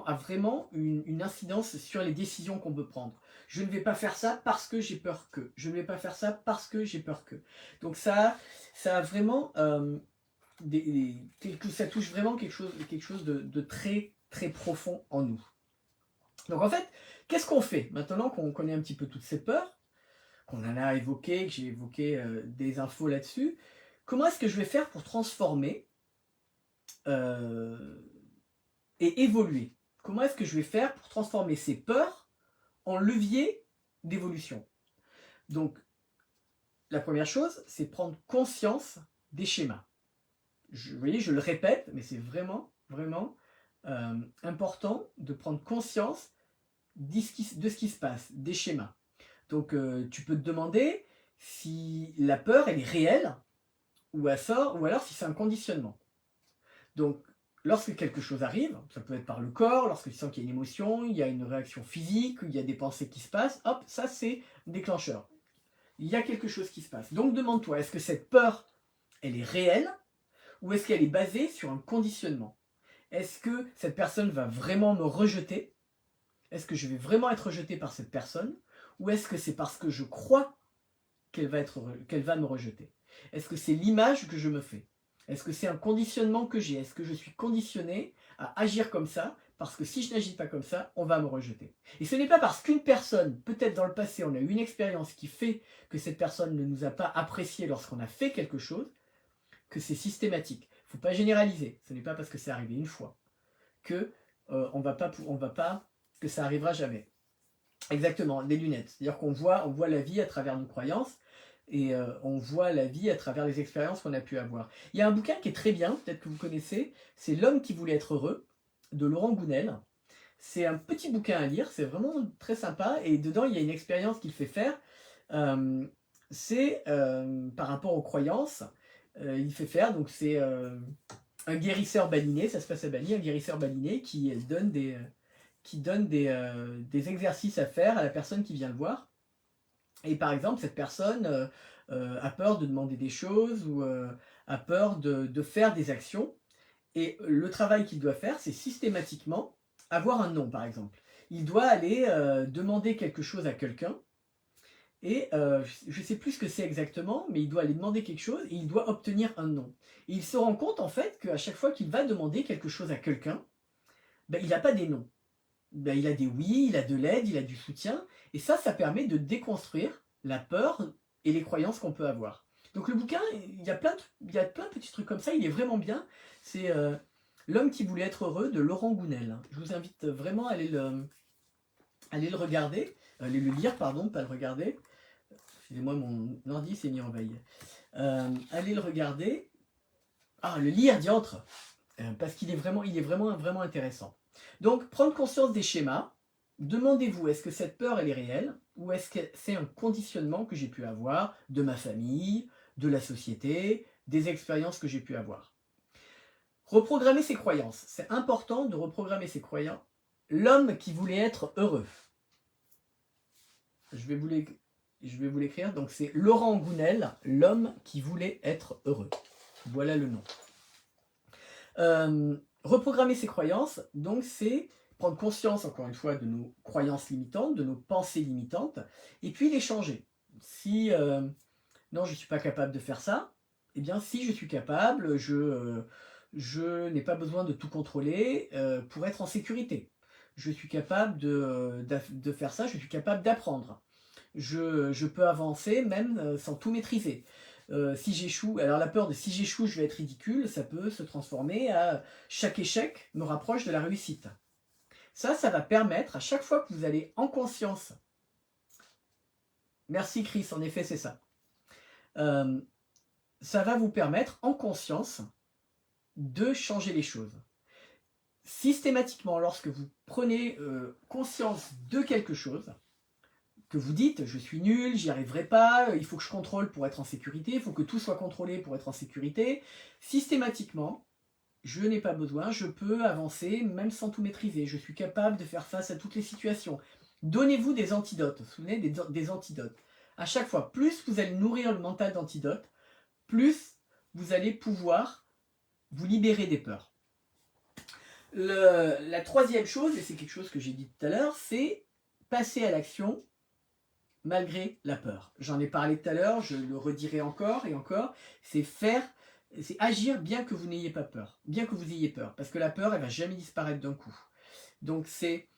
a vraiment une incidence sur les décisions qu'on peut prendre. Je ne vais pas faire ça parce que j'ai peur que. Je ne vais pas faire ça parce que j'ai peur que. Donc ça a vraiment ça touche vraiment quelque chose de très très profond en nous. Donc en fait, qu'est-ce qu'on fait maintenant qu'on connaît un petit peu toutes ces peurs, qu'on en a évoqué, que j'ai évoqué des infos là-dessus? Comment est-ce que je vais faire pour transformer et évoluer? Comment est-ce que je vais faire pour transformer ces peurs en levier d'évolution? Donc, la première chose, c'est prendre conscience des schémas. Vous voyez, je le répète, mais c'est vraiment, vraiment important de prendre conscience de ce qui se passe, des schémas. Donc, tu peux te demander si la peur, elle est réelle, ou alors si c'est un conditionnement. Donc, lorsque quelque chose arrive, ça peut être par le corps, lorsque tu sens qu'il y a une émotion, il y a une réaction physique, il y a des pensées qui se passent, hop, ça c'est déclencheur. Il y a quelque chose qui se passe. Donc demande-toi, est-ce que cette peur, elle est réelle, ou est-ce qu'elle est basée sur un conditionnement? Est-ce que cette personne va vraiment me rejeter? Est-ce que je vais vraiment être rejeté par cette personne? Ou est-ce que c'est parce que je crois qu'elle va me rejeter? Est-ce que c'est l'image que je me fais? Est-ce que c'est un conditionnement que j'ai? Est-ce que je suis conditionné à agir comme ça? Parce que si je n'agis pas comme ça, on va me rejeter. Et ce n'est pas parce qu'une personne, peut-être dans le passé, on a eu une expérience qui fait que cette personne ne nous a pas apprécié lorsqu'on a fait quelque chose, que c'est systématique. Il ne faut pas généraliser. Ce n'est pas parce que c'est arrivé une fois que que ça arrivera jamais. Exactement, des lunettes. C'est-à-dire qu'on voit la vie à travers nos croyances et on voit la vie à travers les expériences qu'on a pu avoir. Il y a un bouquin qui est très bien, peut-être que vous connaissez, c'est L'homme qui voulait être heureux, de Laurent Gounel. C'est un petit bouquin à lire, c'est vraiment très sympa, et dedans il y a une expérience qu'il fait faire, c'est par rapport aux croyances, il fait faire, donc c'est un guérisseur baliné, ça se passe à Bali, un guérisseur baliné qui donne des exercices à faire à la personne qui vient le voir. Et par exemple, cette personne a peur de demander des choses ou a peur de faire des actions. Et le travail qu'il doit faire, c'est systématiquement avoir un non, par exemple. Il doit aller demander quelque chose à quelqu'un. Et je ne sais plus ce que c'est exactement, mais il doit aller demander quelque chose et il doit obtenir un non. Et il se rend compte en fait qu'à chaque fois qu'il va demander quelque chose à quelqu'un, ben, il n'a pas des non. Ben, il a des oui, il a de l'aide, il a du soutien. Et ça permet de déconstruire la peur et les croyances qu'on peut avoir. Donc le bouquin, il y a plein de petits trucs comme ça, il est vraiment bien. C'est L'homme qui voulait être heureux de Laurent Gounel. Je vous invite vraiment à aller le regarder, aller le lire, pardon, pas le regarder. Excusez-moi, mon ordi s'est mis en veille. Allez le regarder. Ah, le lire, diantre, parce qu'il est vraiment intéressant. Donc, prendre conscience des schémas. Demandez-vous, est-ce que cette peur, elle est réelle? Ou est-ce que c'est un conditionnement que j'ai pu avoir de ma famille, de la société, des expériences que j'ai pu avoir? Reprogrammer ses croyances. C'est important de reprogrammer ses croyances. L'homme qui voulait être heureux. Je vais vous l'écrire. Donc, c'est Laurent Gounel, l'homme qui voulait être heureux. Voilà le nom. Reprogrammer ses croyances, donc c'est prendre conscience, encore une fois, de nos croyances limitantes, de nos pensées limitantes, et puis les changer. Si non, je ne suis pas capable de faire ça, eh bien si je suis capable, je n'ai pas besoin de tout contrôler pour être en sécurité. Je suis capable de faire ça, je suis capable d'apprendre. Je peux avancer même sans tout maîtriser. Si j'échoue, alors la peur de si j'échoue, je vais être ridicule, ça peut se transformer à chaque échec me rapproche de la réussite. Ça va permettre à chaque fois que vous allez en conscience. Merci Chris, en effet c'est ça. Ça va vous permettre en conscience de changer les choses. Systématiquement, lorsque vous prenez conscience de quelque chose, que vous dites je suis nul, j'y arriverai pas, il faut que je contrôle pour être en sécurité, il faut que tout soit contrôlé pour être en sécurité, systématiquement, je n'ai pas besoin, je peux avancer même sans tout maîtriser, je suis capable de faire face à toutes les situations. Donnez-vous des antidotes, vous vous souvenez des antidotes. À chaque fois, plus vous allez nourrir le mental d'antidotes, plus vous allez pouvoir vous libérer des peurs. La troisième chose, et c'est quelque chose que j'ai dit tout à l'heure, c'est passer à l'action malgré la peur. J'en ai parlé tout à l'heure, je le redirai encore et encore, c'est agir bien que vous n'ayez pas peur, bien que vous ayez peur, parce que la peur, elle va jamais disparaître d'un coup. Donc c'est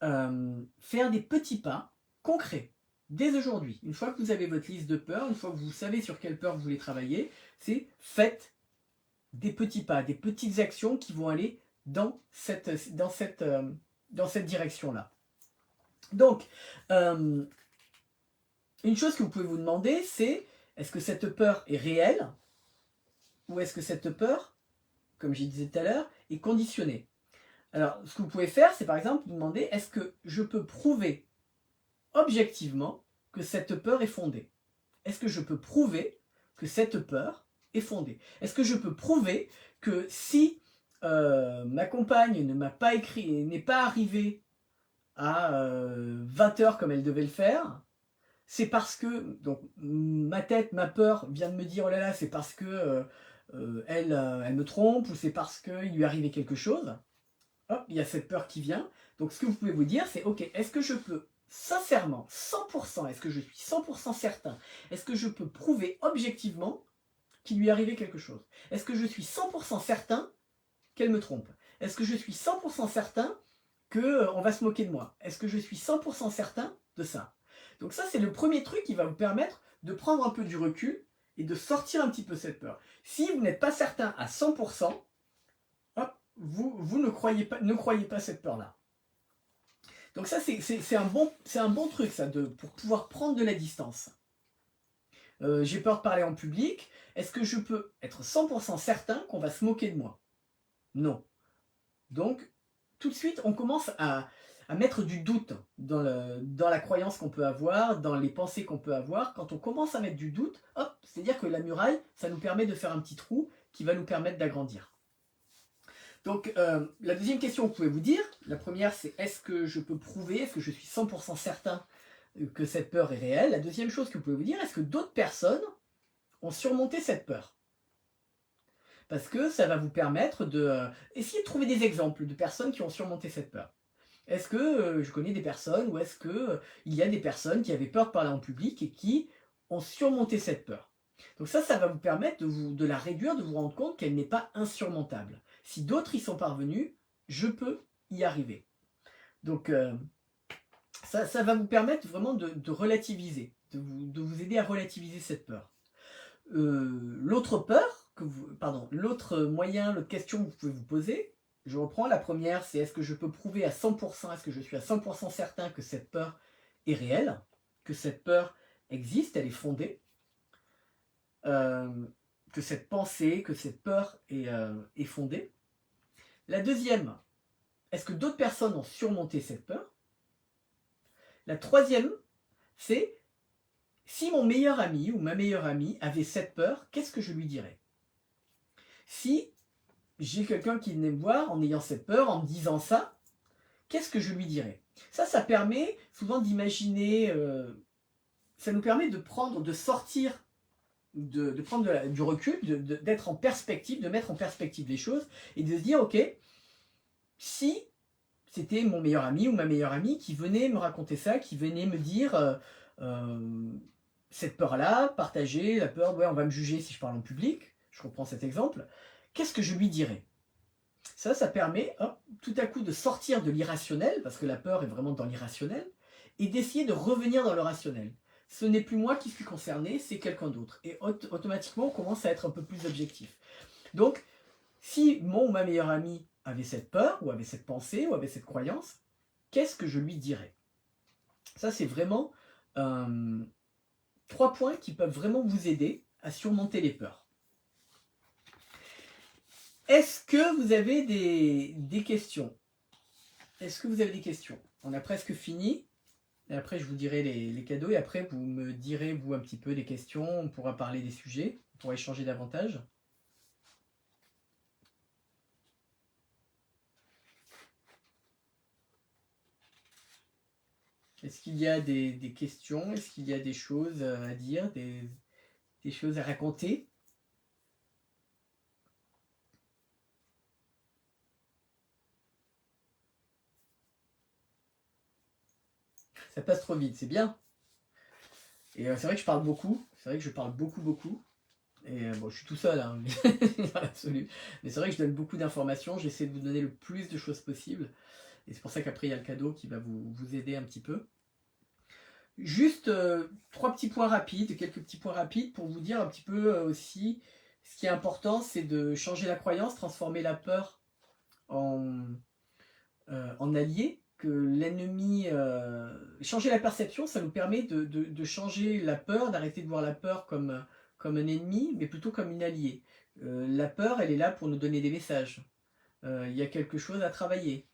faire des petits pas concrets, dès aujourd'hui. Une fois que vous avez votre liste de peurs, une fois que vous savez sur quelle peur vous voulez travailler, c'est faites des petits pas, des petites actions qui vont aller dans cette direction-là. Donc, une chose que vous pouvez vous demander, c'est est-ce que cette peur est réelle ou est-ce que cette peur, comme je disais tout à l'heure, est conditionnée? Alors, ce que vous pouvez faire, c'est par exemple vous demander est-ce que je peux prouver objectivement que cette peur est fondée? Est-ce que je peux prouver que cette peur est fondée? Est-ce que je peux prouver que si ma compagne ne m'a pas écrit, n'est pas arrivée à 20h comme elle devait le faire, c'est parce que donc ma tête, ma peur vient de me dire oh là là, c'est parce que elle me trompe ou c'est parce qu'il lui est arrivé quelque chose. Hop, il y a cette peur qui vient. Donc ce que vous pouvez vous dire, c'est ok, est-ce que je peux sincèrement, 100%, est-ce que je suis 100% certain, est-ce que je peux prouver objectivement qu'il lui est arrivé quelque chose? Est-ce que je suis 100% certain qu'elle me trompe? Est-ce que je suis 100% certain qu'on va se moquer de moi? Est-ce que je suis 100% certain de ça? Donc ça, c'est le premier truc qui va vous permettre de prendre un peu du recul et de sortir un petit peu cette peur. Si vous n'êtes pas certain à 100%, hop, vous ne croyez pas cette peur-là. Donc ça, c'est un bon truc, ça, pour pouvoir prendre de la distance. J'ai peur de parler en public. Est-ce que je peux être 100% certain qu'on va se moquer de moi? Non. Donc, tout de suite, on commence à mettre du doute dans la croyance qu'on peut avoir, dans les pensées qu'on peut avoir. Quand on commence à mettre du doute, hop, c'est-à-dire que la muraille, ça nous permet de faire un petit trou qui va nous permettre d'agrandir. Donc, la deuxième question que vous pouvez vous dire, la première, c'est est-ce que je peux prouver, est-ce que je suis 100% certain que cette peur est réelle? La deuxième chose que vous pouvez vous dire, est-ce que d'autres personnes ont surmonté cette peur? Parce que ça va vous permettre de essayer de trouver des exemples de personnes qui ont surmonté cette peur. Est-ce que je connais des personnes ou est-ce que il y a des personnes qui avaient peur de parler en public et qui ont surmonté cette peur? Donc ça va vous permettre de la réduire, de vous rendre compte qu'elle n'est pas insurmontable. Si d'autres y sont parvenus, je peux y arriver. Donc ça va vous permettre vraiment de relativiser, de vous aider à relativiser cette peur. L'autre moyen, l'autre question que vous pouvez vous poser, je reprends. La première, c'est est-ce que je peux prouver à 100%, est-ce que je suis à 100% certain que cette peur est réelle, que cette peur existe, elle est fondée, que cette pensée, que cette peur est fondée. La deuxième, est-ce que d'autres personnes ont surmonté cette peur? La troisième, c'est si mon meilleur ami ou ma meilleure amie avait cette peur, qu'est-ce que je lui dirais? Si j'ai quelqu'un qui venait me voir en ayant cette peur, en me disant ça, qu'est-ce que je lui dirais? Ça permet souvent d'imaginer, ça nous permet de sortir, de prendre du recul, d'être en perspective, de mettre en perspective les choses et de se dire, ok, si c'était mon meilleur ami ou ma meilleure amie qui venait me raconter ça, qui venait me dire cette peur-là, partager la peur, ouais, on va me juger si je parle en public, je reprends cet exemple, qu'est-ce que je lui dirais? Ça permet tout à coup de sortir de l'irrationnel, parce que la peur est vraiment dans l'irrationnel, et d'essayer de revenir dans le rationnel. Ce n'est plus moi qui suis concerné, c'est quelqu'un d'autre. Et automatiquement, on commence à être un peu plus objectif. Donc, si mon ou ma meilleure amie avait cette peur, ou avait cette pensée, ou avait cette croyance, qu'est-ce que je lui dirais? Ça, c'est vraiment 3 points qui peuvent vraiment vous aider à surmonter les peurs. Est-ce que vous avez des questions? Est-ce que vous avez des questions? On a presque fini. Et après, je vous dirai les cadeaux. Et après, vous me direz, vous, un petit peu des questions. On pourra parler des sujets. On pourra échanger davantage. Est-ce qu'il y a des questions? Est-ce qu'il y a des choses à dire? Des choses à raconter? Ça passe trop vite, c'est bien. Et c'est vrai que je parle beaucoup. C'est vrai que je parle beaucoup. Et bon, je suis tout seul, hein, dans l'absolu. Mais c'est vrai que je donne beaucoup d'informations. J'essaie de vous donner le plus de choses possible. Et c'est pour ça qu'après, il y a le cadeau qui va vous aider un petit peu. Juste 3 petits points rapides, quelques petits points rapides pour vous dire un petit peu aussi, ce qui est important, c'est de changer la croyance, transformer la peur en allié, que l'ennemi... changer la perception, ça nous permet de changer la peur, d'arrêter de voir la peur comme un ennemi, mais plutôt comme une alliée. La peur, elle est là pour nous donner des messages. Il y a quelque chose à travailler.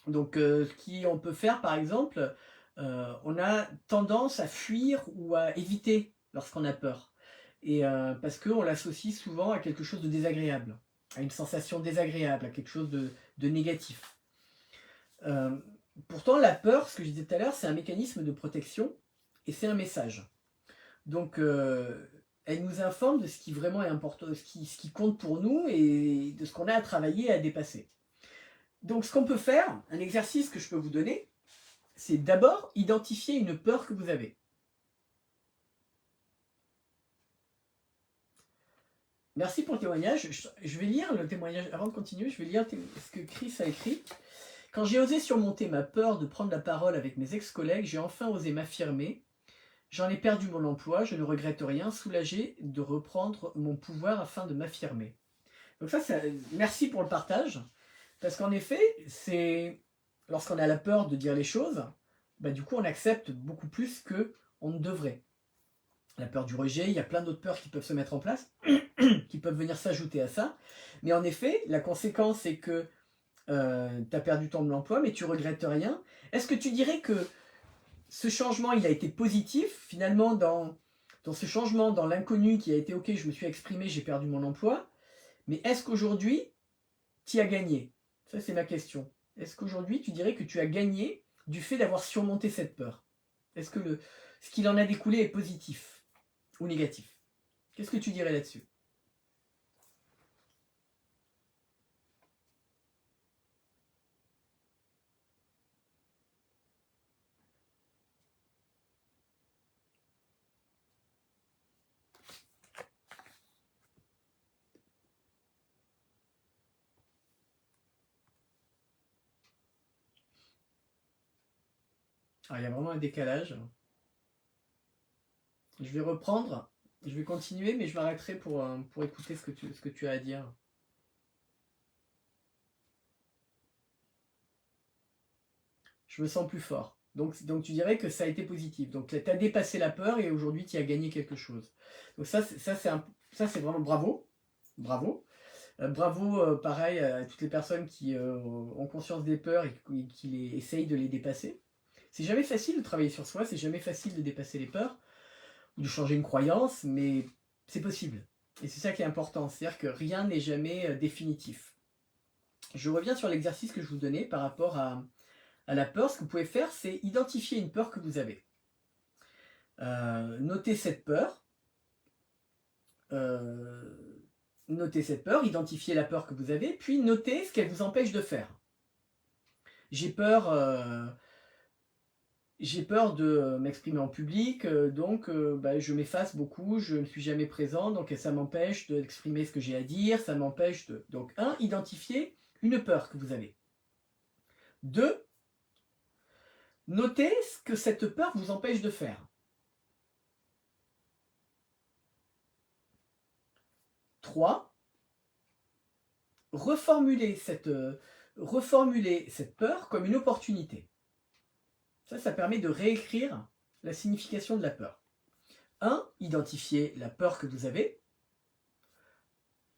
Donc, ce qu'on peut faire, par exemple, on a tendance à fuir ou à éviter lorsqu'on a peur. Et parce qu'on l'associe souvent à quelque chose de désagréable, à une sensation désagréable, à quelque chose de négatif. Pourtant, la peur, ce que je disais tout à l'heure, c'est un mécanisme de protection et c'est un message. Donc, elle nous informe de ce qui vraiment est important, ce qui compte pour nous et de ce qu'on a à travailler et à dépasser. Donc, ce qu'on peut faire, un exercice que je peux vous donner, c'est d'abord identifier une peur que vous avez. Merci pour le témoignage. Je vais lire le témoignage, avant de continuer, je vais lire ce que Chris a écrit. Quand j'ai osé surmonter ma peur de prendre la parole avec mes ex-collègues, j'ai enfin osé m'affirmer. J'en ai perdu mon emploi, je ne regrette rien, soulagé de reprendre mon pouvoir afin de m'affirmer. Donc ça, merci pour le partage, parce qu'en effet, c'est lorsqu'on a la peur de dire les choses, bah, du coup on accepte beaucoup plus qu'on ne devrait. La peur du rejet, il y a plein d'autres peurs qui peuvent se mettre en place, qui peuvent venir s'ajouter à ça. Mais en effet, la conséquence c'est que tu as perdu ton emploi, mais tu regrettes rien. Est-ce que tu dirais que ce changement, il a été positif, finalement, dans ce changement, dans l'inconnu qui a été « ok, je me suis exprimé, j'ai perdu mon emploi », mais est-ce qu'aujourd'hui, tu as gagné? Ça, c'est ma question. Est-ce qu'aujourd'hui, tu dirais que tu as gagné du fait d'avoir surmonté cette peur? Est-ce que ce qu'il en a découlé est positif ou négatif? Qu'est-ce que tu dirais là-dessus? Ah, il y a vraiment un décalage. Je vais reprendre, je vais continuer, mais je m'arrêterai pour écouter ce que tu as à dire. Je me sens plus fort. Donc tu dirais que ça a été positif. Donc tu as dépassé la peur et aujourd'hui tu as gagné quelque chose. Donc ça c'est vraiment bravo. Bravo. Bravo, pareil, à toutes les personnes qui ont conscience des peurs et qui essayent de les dépasser. C'est jamais facile de travailler sur soi, c'est jamais facile de dépasser les peurs ou de changer une croyance, mais c'est possible. Et c'est ça qui est important, c'est-à-dire que rien n'est jamais définitif. Je reviens sur l'exercice que je vous donnais par rapport à la peur. Ce que vous pouvez faire, c'est identifier une peur que vous avez. Notez cette peur. Notez cette peur, identifiez la peur que vous avez, puis notez ce qu'elle vous empêche de faire. J'ai peur de m'exprimer en public, donc je m'efface beaucoup, je ne suis jamais présent, donc ça m'empêche d'exprimer ce que j'ai à dire, ça m'empêche de... Donc, 1, identifiez une peur que vous avez. 2, notez ce que cette peur vous empêche de faire. 3, reformuler cette peur comme une opportunité. Ça permet de réécrire la signification de la peur. 1, identifier la peur que vous avez.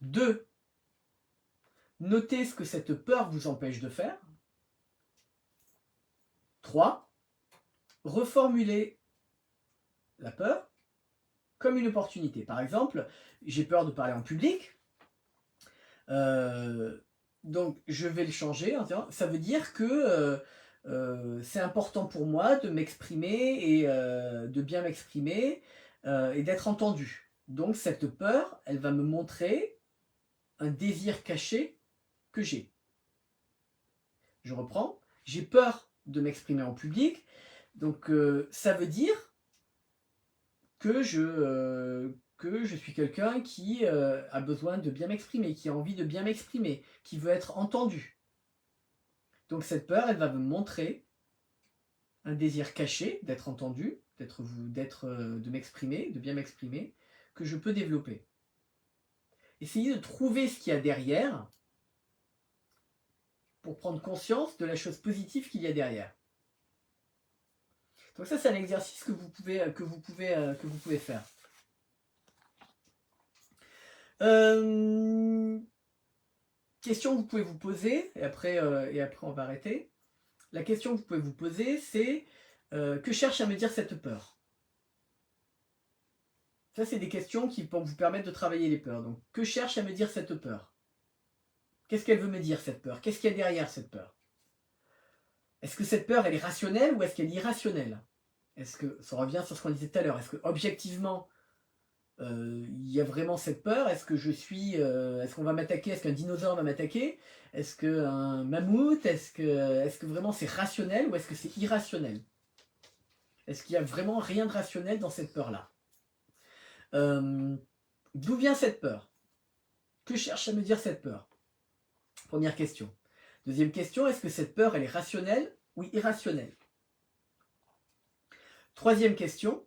2, notez ce que cette peur vous empêche de faire. 3, reformuler la peur comme une opportunité. Par exemple, j'ai peur de parler en public, donc je vais le changer en disant, ça veut dire que c'est important pour moi de m'exprimer et de bien m'exprimer et d'être entendu. Donc cette peur, elle va me montrer un désir caché que j'ai. Je reprends, j'ai peur de m'exprimer en public, donc ça veut dire que je suis quelqu'un qui a besoin de bien m'exprimer, qui a envie de bien m'exprimer, qui veut être entendu. Donc cette peur, elle va me montrer un désir caché d'être entendu, de m'exprimer, de bien m'exprimer, que je peux développer. Essayez de trouver ce qu'il y a derrière pour prendre conscience de la chose positive qu'il y a derrière. Donc ça, c'est un exercice que vous pouvez faire. Question que vous pouvez vous poser, et après on va arrêter. La question que vous pouvez vous poser, c'est que cherche à me dire cette peur? Ça, c'est des questions qui vont vous permettre de travailler les peurs. Donc, que cherche à me dire cette peur? Qu'est-ce qu'elle veut me dire, cette peur? Qu'est-ce qu'il y a derrière cette peur? Est-ce que cette peur, elle est rationnelle ou est-ce qu'elle est irrationnelle? Est-ce que, ça revient sur ce qu'on disait tout à l'heure, est-ce que objectivement, il y a vraiment cette peur? Est-ce que est-ce qu'on va m'attaquer? Est-ce qu'un dinosaure va m'attaquer? Est-ce qu'un mammouth? Est-ce que vraiment c'est rationnel ou est-ce que c'est irrationnel? Est-ce qu'il n'y a vraiment rien de rationnel dans cette peur-là? D'où vient cette peur? Que cherche à me dire cette peur? Première question. Deuxième question, est-ce que cette peur, elle est rationnelle ou irrationnelle? Troisième question,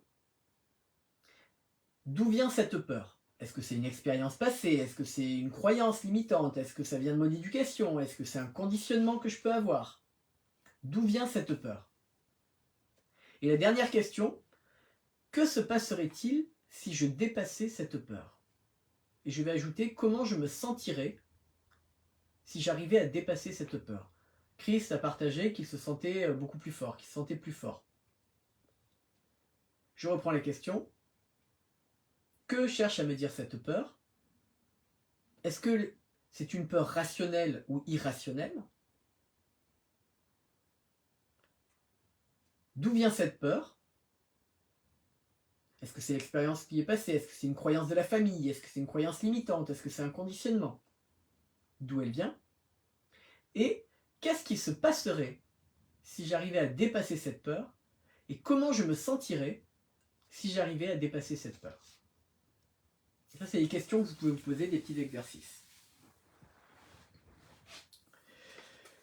d'où vient cette peur? Est-ce que c'est une expérience passée? Est-ce que c'est une croyance limitante? Est-ce que ça vient de mon éducation? Est-ce que c'est un conditionnement que je peux avoir? D'où vient cette peur? Et la dernière question, que se passerait-il si je dépassais cette peur? Et je vais ajouter comment je me sentirais si j'arrivais à dépasser cette peur. Chris a partagé qu'il se sentait beaucoup plus fort, qu'il se sentait plus fort. Je reprends les questions. Que cherche à me dire cette peur? Est-ce que c'est une peur rationnelle ou irrationnelle? D'où vient cette peur? Est-ce que c'est l'expérience qui est passée? Est-ce que c'est une croyance de la famille? Est-ce que c'est une croyance limitante? Est-ce que c'est un conditionnement? D'où elle vient? Et qu'est-ce qui se passerait si j'arrivais à dépasser cette peur? Et comment je me sentirais si j'arrivais à dépasser cette peur? Ça, c'est les questions que vous pouvez vous poser, des petits exercices.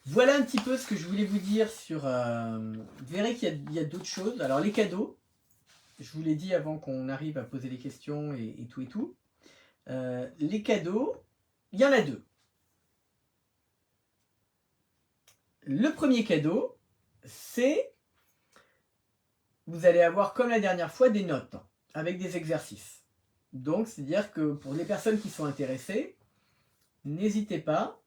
Voilà un petit peu ce que je voulais vous dire sur... vous verrez qu'il y a d'autres choses. Alors les cadeaux, je vous l'ai dit avant qu'on arrive à poser les questions et tout et tout. Les cadeaux, il y en a deux. Le premier cadeau, c'est... Vous allez avoir, comme la dernière fois, des notes avec des exercices. Donc, c'est-à-dire que pour les personnes qui sont intéressées, n'hésitez pas...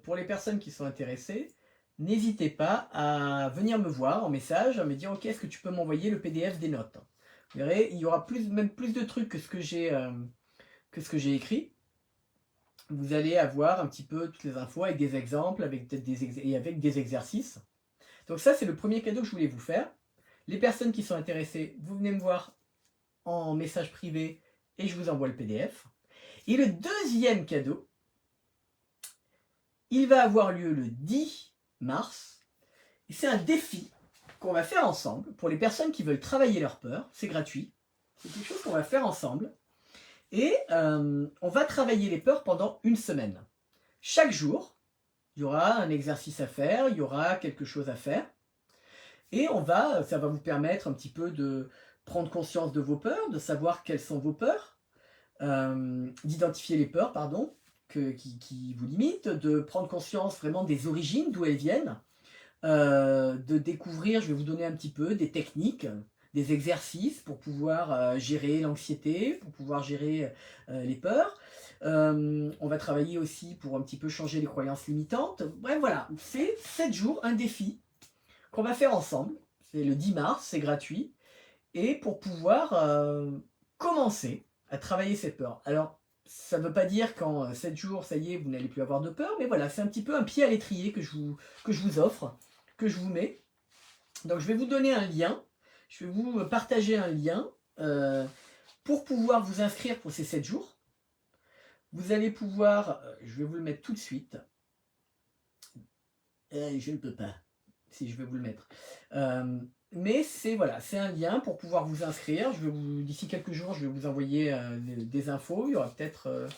pour les personnes qui sont intéressées, n'hésitez pas à venir me voir en message, à me dire ok, est-ce que tu peux m'envoyer le PDF des notes? Vous verrez, il y aura même plus de trucs que ce que j'ai écrit. Vous allez avoir un petit peu toutes les infos avec des exemples, avec des exercices. Donc ça, c'est le premier cadeau que je voulais vous faire. Les personnes qui sont intéressées, vous venez me voir en message privé et je vous envoie le PDF. Et le deuxième cadeau, il va avoir lieu le 10 mars. Et c'est un défi qu'on va faire ensemble pour les personnes qui veulent travailler leur peur. C'est gratuit. C'est quelque chose qu'on va faire ensemble. Et on va travailler les peurs pendant une semaine. Chaque jour, il y aura un exercice à faire, il y aura quelque chose à faire. Et ça va vous permettre un petit peu de prendre conscience de vos peurs, de savoir quelles sont vos peurs, d'identifier les peurs, pardon, qui vous limitent, de prendre conscience vraiment des origines, d'où elles viennent, de découvrir, je vais vous donner un petit peu des techniques, des exercices pour pouvoir gérer l'anxiété, pour pouvoir gérer les peurs. On va travailler aussi pour un petit peu changer les croyances limitantes. Bref, voilà, c'est 7 jours, un défi qu'on va faire ensemble. C'est le 10 mars, c'est gratuit. Et pour pouvoir commencer à travailler cette peur. Alors, ça ne veut pas dire qu'en 7 jours, ça y est, vous n'allez plus avoir de peur, mais voilà, c'est un petit peu un pied à l'étrier que je vous offre, que je vous mets. Donc je vais vous donner un lien, je vais vous partager un lien pour pouvoir vous inscrire pour ces 7 jours. Vous allez pouvoir, je vais vous le mettre tout de suite. Je ne peux pas, si je vais vous le mettre. Mais c'est un lien pour pouvoir vous inscrire. D'ici quelques jours, je vais vous envoyer des infos. Il y aura peut-être,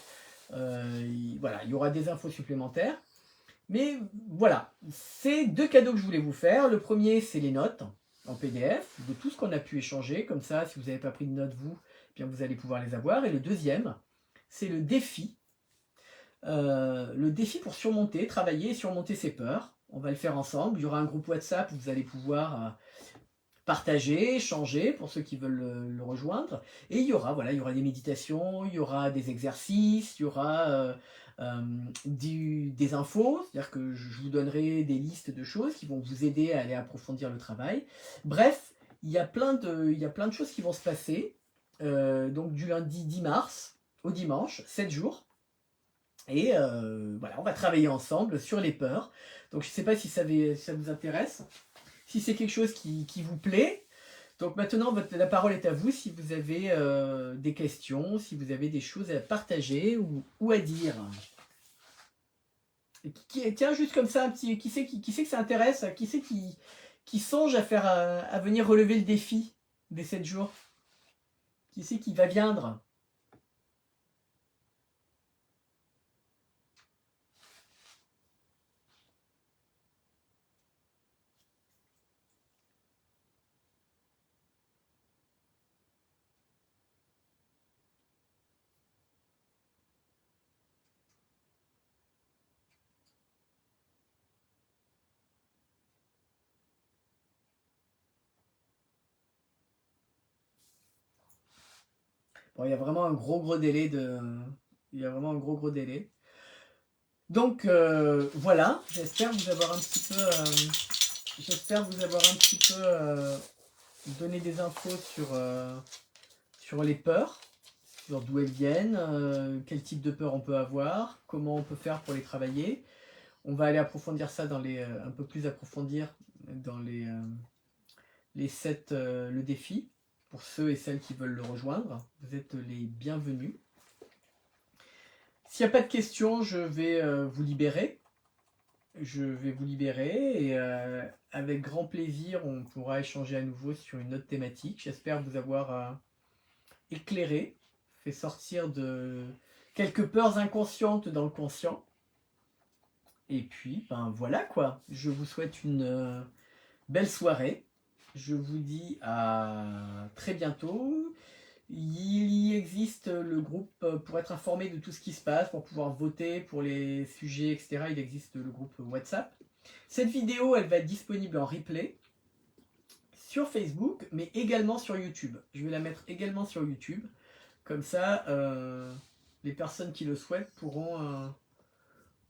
il y aura des infos supplémentaires. Mais voilà, c'est 2 cadeaux que je voulais vous faire. Le premier, c'est les notes en PDF de tout ce qu'on a pu échanger. Comme ça, si vous n'avez pas pris de notes, vous allez pouvoir les avoir. Et le deuxième, c'est le défi. Le défi pour travailler et surmonter ses peurs. On va le faire ensemble. Il y aura un groupe WhatsApp où vous allez pouvoir partager, échanger pour ceux qui veulent le rejoindre. Et il y aura des méditations, il y aura des exercices, il y aura des infos, c'est-à-dire que je vous donnerai des listes de choses qui vont vous aider à aller approfondir le travail. Bref, il y a plein de choses qui vont se passer. Donc du lundi 10 mars au dimanche, 7 jours. Et on va travailler ensemble sur les peurs. Donc je ne sais pas si ça vous intéresse, si c'est quelque chose qui vous plaît. Donc maintenant, la parole est à vous si vous avez des questions, si vous avez des choses à partager ou à dire. Tiens, juste comme ça, qui sait que ça intéresse, qui sait qui songe à venir relever le défi des 7 jours? Qui sait qui va viendre? Bon, il y a vraiment un gros délai de... Il y a vraiment un gros délai. Donc, voilà. J'espère vous avoir un petit peu... donné des infos sur les peurs, sur d'où elles viennent, quel type de peur on peut avoir, comment on peut faire pour les travailler. On va aller approfondir ça dans les un peu plus approfondir dans les 7 le défi pour ceux et celles qui veulent le rejoindre. Vous êtes les bienvenus. S'il n'y a pas de questions, je vais vous libérer. Je vais vous libérer et avec grand plaisir, on pourra échanger à nouveau sur une autre thématique. J'espère vous avoir éclairé, fait sortir de quelques peurs inconscientes dans le conscient. Et puis, ben voilà quoi. Je vous souhaite une belle soirée. Je vous dis à très bientôt. Il existe le groupe pour être informé de tout ce qui se passe, pour pouvoir voter pour les sujets, etc. Il existe le groupe WhatsApp. Cette vidéo, elle va être disponible en replay sur Facebook, mais également sur YouTube. Je vais la mettre également sur YouTube. Comme ça, les personnes qui le souhaitent pourront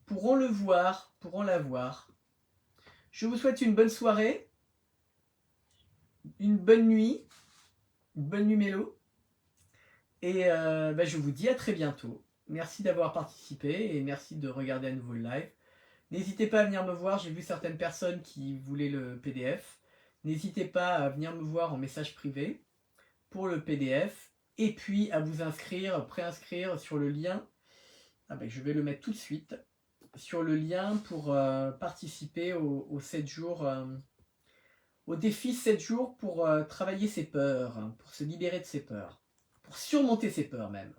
le voir, pourront la voir. Je vous souhaite une bonne soirée, une bonne nuit mélo. Et je vous dis à très bientôt. Merci d'avoir participé et merci de regarder à nouveau le live. N'hésitez pas à venir me voir, j'ai vu certaines personnes qui voulaient le PDF. N'hésitez pas à venir me voir en message privé pour le PDF. Et puis à vous inscrire, préinscrire sur le lien. Je vais le mettre tout de suite. Sur le lien pour participer aux 7 jours, au défi 7 jours pour travailler ses peurs, pour se libérer de ses peurs. Pour surmonter ses peurs même.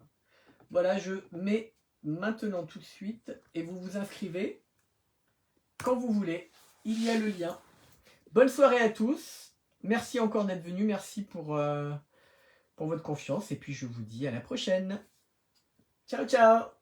Voilà, je mets maintenant tout de suite et vous vous inscrivez quand vous voulez. Il y a le lien. Bonne soirée à tous. Merci encore d'être venus. Merci pour votre confiance. Et puis je vous dis à la prochaine. Ciao, ciao.